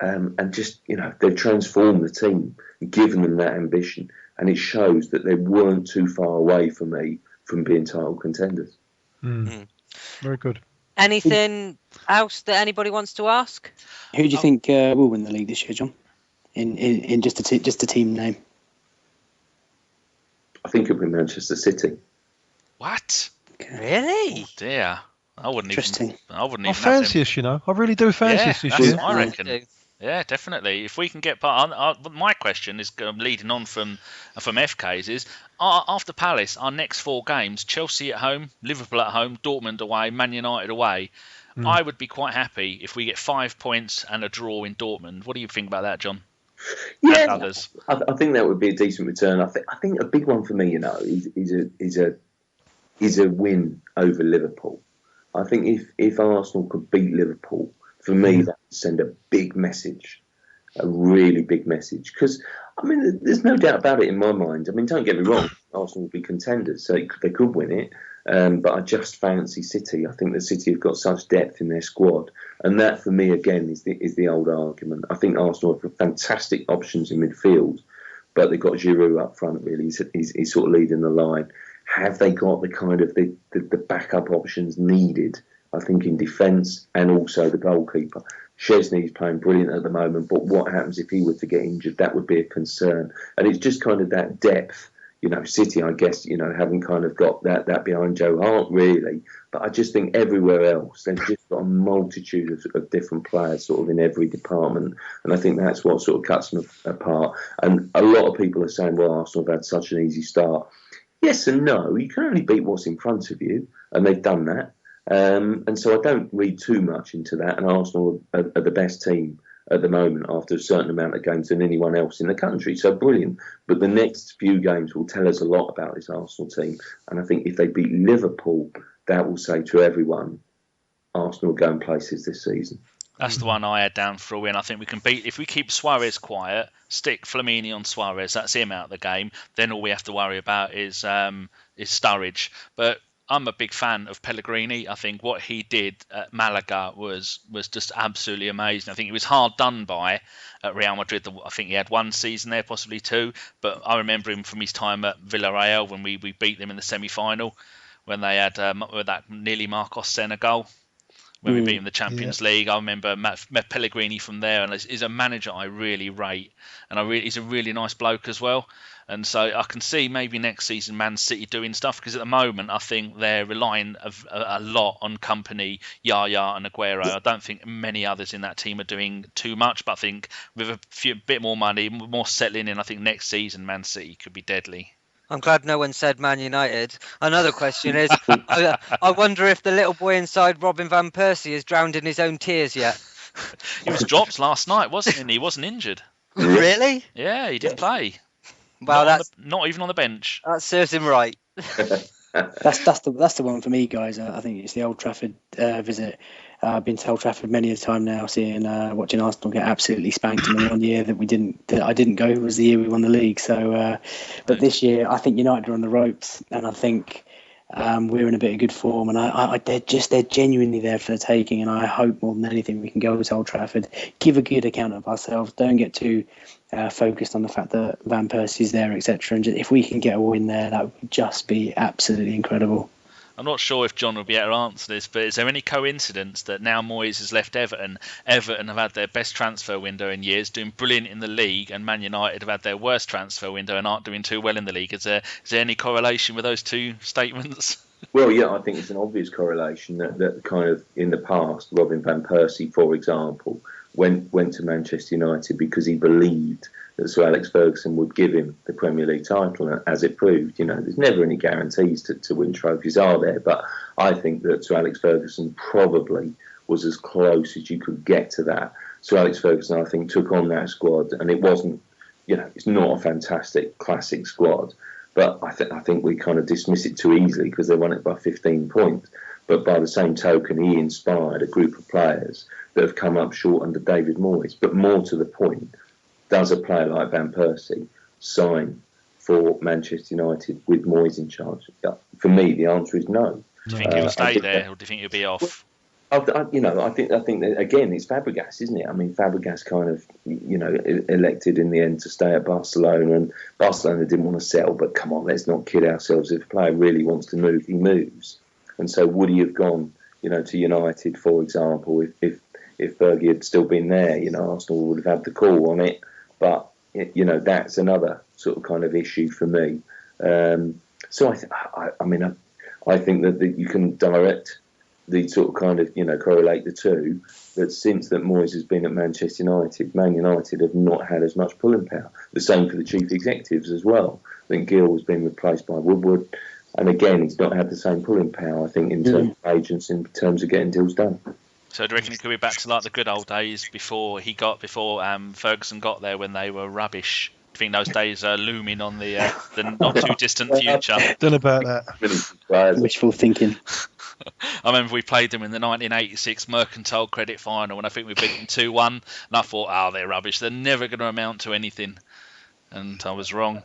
and just they've transformed the team, given them that ambition, and it shows that they weren't too far away for me from being title contenders. Very good. Anything else that anybody wants to ask? Who do you think will win the league this year, John? In just a team name. I think it'll be Manchester City. What? Okay. Really? Oh dear. I wouldn't even. I fancy us, I really do fancy us this year. I reckon. Yeah, definitely. If we can get my question is leading on from FK's is after Palace, our next 4 games: Chelsea at home, Liverpool at home, Dortmund away, Man United away. I would be quite happy if we get 5 points and a draw in Dortmund. What do you think about that, John? Yeah, I think that would be a decent return. I think a big one for me, is a win over Liverpool. I think if Arsenal could beat Liverpool, for me, that would send a big message, a really big message. Because, there's no doubt about it in my mind. Don't get me wrong, Arsenal will be contenders, so they could win it. But I just fancy City. I think the City have got such depth in their squad. And that, for me, again, is the old argument. I think Arsenal have fantastic options in midfield. but they've got Giroud up front. Really, he's sort of leading the line. Have they got the kind of the backup options needed? I think in defence and also the goalkeeper. Szczesny's playing brilliant at the moment, but what happens if he were to get injured? That would be a concern. And it's just kind of that depth. City, I guess, haven't kind of got that behind Joe Hart, really. But I just think everywhere else, they've just got a multitude of different players sort of in every department. And I think that's what sort of cuts them apart. And a lot of people are saying, well, Arsenal have had such an easy start. Yes and no. You can only beat what's in front of you, and they've done that. And so I don't read too much into that. And Arsenal are the best team at the moment after a certain amount of games than anyone else in the country. So brilliant. But the next few games will tell us a lot about this Arsenal team. And I think if they beat Liverpool, that will say to everyone, Arsenal will go in places this season. That's the one I had down for a win. I think we can beat, if we keep Suarez quiet, stick Flamini on Suarez, that's him out of the game, then all we have to worry about is Sturridge. But I'm a big fan of Pellegrini. I think what he did at Malaga was just absolutely amazing. I think he was hard done by at Real Madrid. I think he had one season there, possibly two. But I remember him from his time at Villarreal when we beat them in the semi-final, when they had that nearly Marcos Senna goal. When we beat him in the Champions League. I remember met Pellegrini from there, and he's a manager I really rate. And he's a really nice bloke as well. And so I can see maybe next season Man City doing stuff, because at the moment I think they're relying a lot on Kompany, Yaya and Aguero. I don't think many others in that team are doing too much, but I think with a bit more money, more settling in, I think next season Man City could be deadly. I'm glad no one said Man United. Another question is, I wonder if the little boy inside Robin Van Persie is drowned in his own tears yet. He was dropped last night, wasn't he? He wasn't injured. Really? Yeah, he didn't play. Well, not even on the bench. That serves him right. That's the one for me, guys. I think it's the Old Trafford visit. I've been to Old Trafford many a time now, watching Arsenal get absolutely spanked. And the one year that I didn't go was the year we won the league. So, but this year I think United are on the ropes, and I think we're in a bit of good form. And they're genuinely there for the taking. And I hope more than anything we can go to Old Trafford, give a good account of ourselves. Don't get too focused on the fact that Van Persie's there, etc. And if we can get a win there, that would just be absolutely incredible. I'm not sure if John will be able to answer this, but is there any coincidence that now Moyes has left Everton? Everton have had their best transfer window in years, doing brilliant in the league, and Man United have had their worst transfer window and aren't doing too well in the league. Is there any correlation with those two statements? Well, yeah, I think it's an obvious correlation that kind of in the past, Robin Van Persie, for example, went to Manchester United because he believed that Sir Alex Ferguson would give him the Premier League title, and as it proved, there's never any guarantees to win trophies, are there? But I think that Sir Alex Ferguson probably was as close as you could get to that. Sir Alex Ferguson, I think, took on that squad, and it wasn't, it's not a fantastic classic squad, but I think we kind of dismiss it too easily because they won it by 15 points. But by the same token, he inspired a group of players that have come up short under David Moyes. But more to the point, does a player like Van Persie sign for Manchester United with Moyes in charge? For me, the answer is no. Do you think he'll stay there, or do you think he'll be off? I think that, again, it's Fabregas, isn't it? I mean, Fabregas kind of, elected in the end to stay at Barcelona, and Barcelona didn't want to sell. But come on, let's not kid ourselves. If a player really wants to move, he moves. And so, would he have gone, to United, for example, if Fergie had still been there? Arsenal would have had the call on it. But that's another sort of kind of issue for me. So I think that you can direct the sort of kind of correlate the two. That since that Moyes has been at Manchester United, Man United have not had as much pulling power. The same for the chief executives as well. I think Gill has been replaced by Woodward, and again, he's not had the same pulling power. I think in terms of agents, in terms of getting deals done. So do you reckon it could be back to like the good old days before Ferguson got there, when they were rubbish? Do you think those days are looming on the not too distant future? Don't know about that. Wishful thinking. I remember we played them in the 1986 Mercantile Credit Final, and I think we beat them 2-1. And I thought, they're rubbish. They're never going to amount to anything. And I was wrong.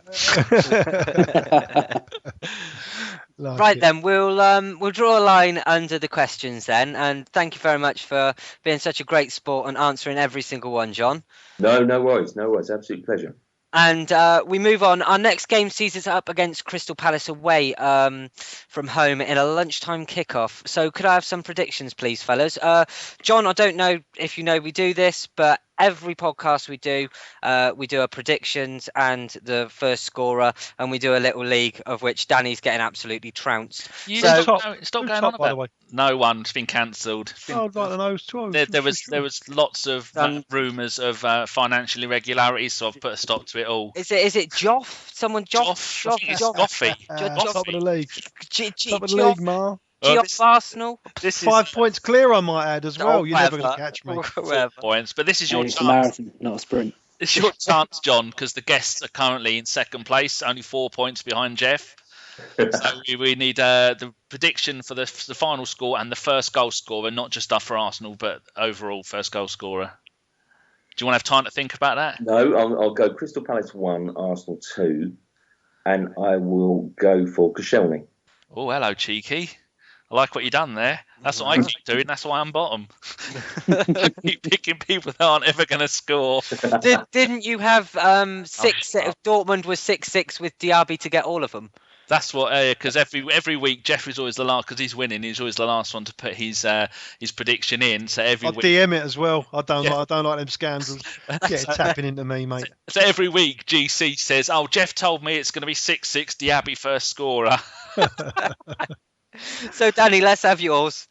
Right then, we'll draw a line under the questions then, and thank you very much for being such a great sport and answering every single one, John. No worries, absolute pleasure. And we move on. Our next game sees us up against Crystal Palace away from home in a lunchtime kickoff. So could I have some predictions, please, fellas? John, I don't know if you know we do this, but every podcast we do our predictions and the first scorer, and we do a little league of which Danny's getting absolutely trounced. Stop going on by the about way. No one. It's been cancelled. I'd like to know too. There was lots of rumours of financial irregularities, so I've put a stop to it all. Is it Geoff? Someone Geoff? I think it's Goffy. Top of the league. Top of the Geoff league, Mar. Geoff Arsenal. This is 5 points clear, I might add as well. You're never going to catch me. 4 points, but this is your It's a chance. marathon, not a sprint. It's your chance, John, because the guests are currently in second place, only 4 points behind Geoff. So we need the prediction for the final score and the first goal scorer, not just for Arsenal, but overall first goal scorer. Do you want to have time to think about that? No, I'll go Crystal Palace 1, Arsenal 2, and I will go for Koscielny. Oh, hello, cheeky. I like what you've done there. That's what I keep doing. That's why I'm bottom. I keep picking people that aren't ever going to score. Didn't you have 6? Dortmund was 6-6 with Diaby to get all of them. That's what, because every week Jeffrey's always the last, because he's winning. He's always the last one to put his prediction in. So every I'll week, DM it as well. I don't like them scandals. Get it tapping into me, mate. So every week GC says, "Oh, Geoff told me it's going to be 6-6 Diaby first scorer." So Danny, let's have yours.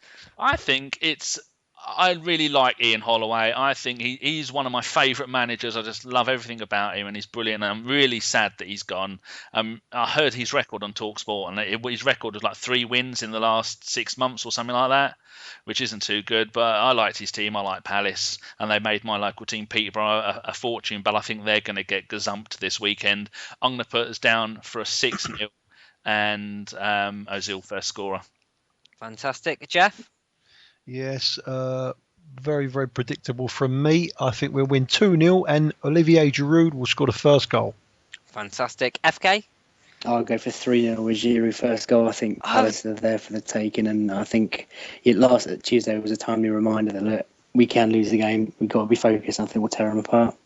I really like Ian Holloway. I think he's one of my favourite managers. I just love everything about him, and he's brilliant. And I'm really sad that he's gone. I heard his record on TalkSport, and his record was like 3 wins in the last 6 months or something like that, which isn't too good. But I liked his team. I like Palace, and they made my local team Peterborough a fortune. But I think they're going to get gazumped this weekend. I'm going to put us down for a 6-0 and Ozil first scorer. Fantastic. Geoff? Yes, very, very predictable from me. I think we'll win 2-0 and Olivier Giroud will score the first goal. Fantastic. FK? I'll go for 3-0 with Giroud first goal. I think Palace are there for the taking, and I think last Tuesday was a timely reminder that look, we can lose the game. We've got to be focused. I think we'll tear them apart.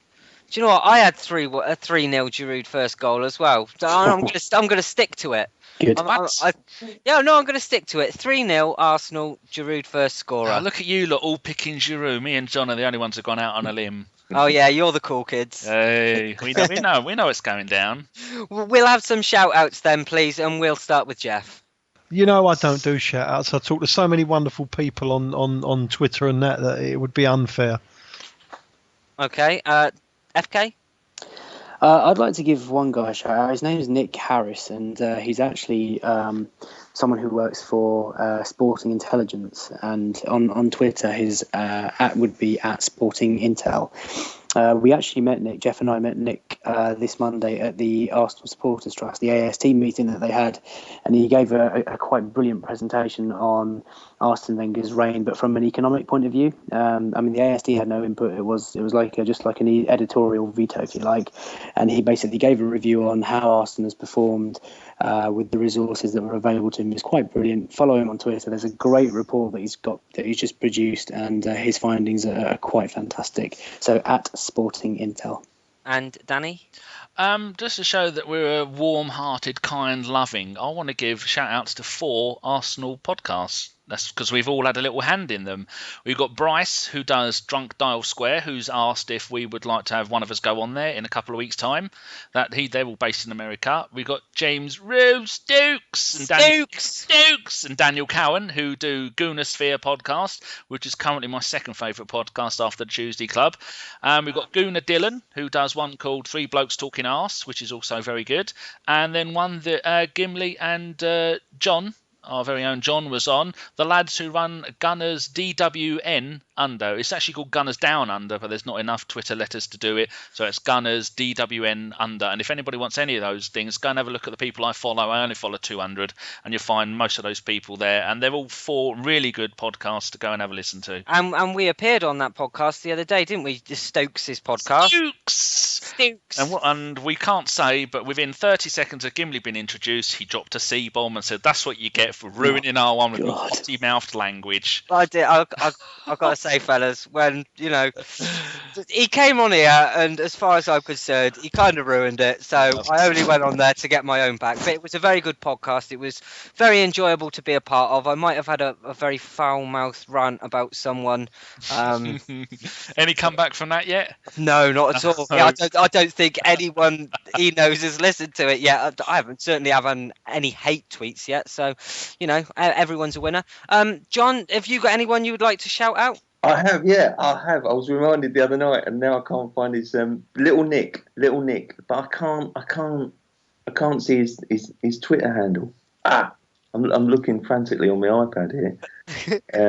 Do you know what? I had a 3-0 Giroud first goal as well. So I'm going to stick to it. Good. I'm going to stick to it. 3-0 Arsenal, Giroud first scorer. Oh, look at you lot all picking Giroud. Me and John are the only ones who've gone out on a limb. Oh yeah, you're the cool kids. Hey, we know it's going down. We'll have some shout outs then, please, and we'll start with Geoff. You know, I don't do shout outs. I talk to so many wonderful people on Twitter and that it would be unfair. Okay, FK? I'd like to give one guy a shout out. His name is Nick Harris, and he's actually someone who works for Sporting Intelligence. And on Twitter, his @ would be @Sporting Intel. We actually met Nick. Geoff and I met Nick this Monday at the Arsenal Supporters Trust, the AST meeting that they had, and he gave a quite brilliant presentation on Arsene Wenger's reign, but from an economic point of view. I mean, the AST had no input. It was like just like an editorial veto, if you like, and he basically gave a review on how Arsenal has performed with the resources that were available to him. It's quite brilliant. Follow him on Twitter. There's a great report that he's just produced, and his findings are quite fantastic. So @Sporting Intel. And Danny? Just to show that we're a warm-hearted, kind, loving, I want to give shout-outs to 4 Arsenal podcasts. That's because we've all had a little hand in them. We've got Bryce, who does Drunk Dial Square, who's asked if we would like to have one of us go on there in a couple of weeks' time. They're all based in America. We've got James Rose Stokes and Daniel Cowan, who do Goonosphere podcast, which is currently my second favourite podcast after the Tuesday Club. We've got Gooner Dillon, who does one called 3 Blokes Talking Arse, which is also very good. And then one that Gimli and John, our very own John, was on. The lads who run Gunners DWN Under. It's actually called Gunners Down Under, but there's not enough Twitter letters to do it. So it's Gunners DWN Under. And if anybody wants any of those things, go and have a look at the people I follow. I only follow 200, and you'll find most of those people there. And they're all 4 really good podcasts to go and have a listen to. And we appeared on that podcast the other day, didn't we? Stokes' podcast. Stooks. And we can't say, but within 30 seconds of Gimli being introduced, he dropped a C-bomb and said, "That's what you get for ruining our one with your potty-mouthed language." I did. I've got to say, fellas, when he came on here, and as far as I'm concerned, he kind of ruined it. So I only went on there to get my own back. But it was a very good podcast. It was very enjoyable to be a part of. I might have had a very foul-mouthed rant about someone. Any comeback from that yet? No, not at all. Yeah, I don't think anyone he knows has listened to it yet. I haven't any hate tweets yet. So, everyone's a winner. John, have you got anyone you would like to shout out? I have, yeah, I have. I was reminded the other night, and now I can't find his little Nick, but I can't see his Twitter handle. I'm looking frantically on my iPad here.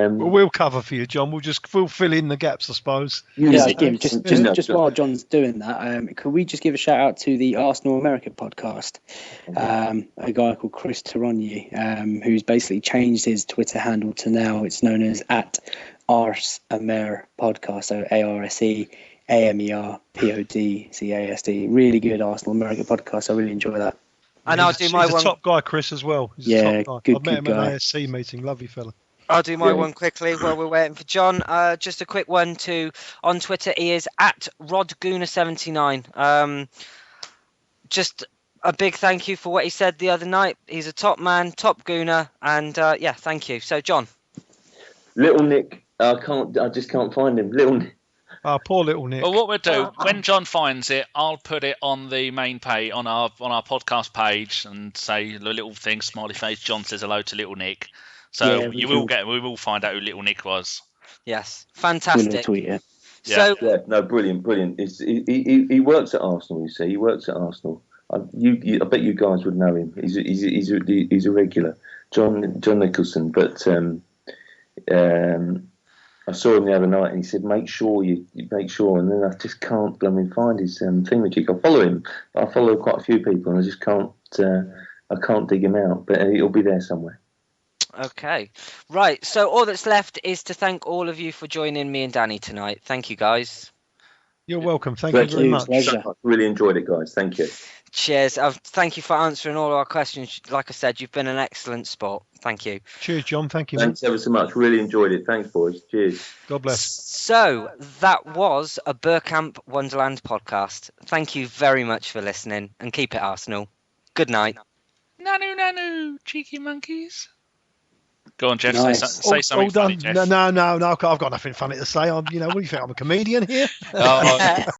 We'll cover for you, John. We'll fill in the gaps, I suppose. Jim, just while John's doing that, could we just give a shout out to the Arsenal America podcast? A guy called Chris Tarogni, who's basically changed his Twitter handle to now it's known as @ArseAmer podcast, so ARSEAMERPODCAST. Really good Arsenal America podcast. I really enjoy that. And I'll do my one. He's a top guy, Chris, as well. He's a top guy. I've met him at an ASC meeting. Lovely fella. I'll do my one quickly while we're waiting for John. Just a quick one on Twitter. He is @RodGooner79. Just a big thank you for what he said the other night. He's a top man, top gooner, and thank you. So, John. Little Nick, I just can't find him. Little Nick. Oh, poor little Nick. Well, what we'll do, when John finds it, I'll put it on the main page, on our podcast page, and say the little thing, smiley face, John says hello to little Nick. So we will find out who little Nick was. Yes, fantastic. Tweet it. So, brilliant. He works at Arsenal, you see. He works at Arsenal. I bet you guys would know him. He's a regular. John Nicholson, but I saw him the other night, and he said, "Make sure you make sure." And then I just can't find his thingamajig. I follow him. I follow quite a few people, and I just can't. I can't dig him out, but he'll be there somewhere. Okay, right. So all that's left is to thank all of you for joining me and Danny tonight. Thank you, guys. You're welcome. Thank you very much. Really enjoyed it, guys. Thank you. Cheers. Thank you for answering all our questions. Like I said, you've been an excellent sport. Thank you. Cheers, John. Thank you. Thanks ever so much. Really enjoyed it. Thanks, boys. Cheers. God bless. So that was a Bergkamp Wonderland podcast. Thank you very much for listening, and keep it Arsenal. Good night. Nanu, cheeky monkeys. Go on, Geoff. Nice. Say something funny, Geoff. No. I've got nothing funny to say. What do you think? I'm a comedian here?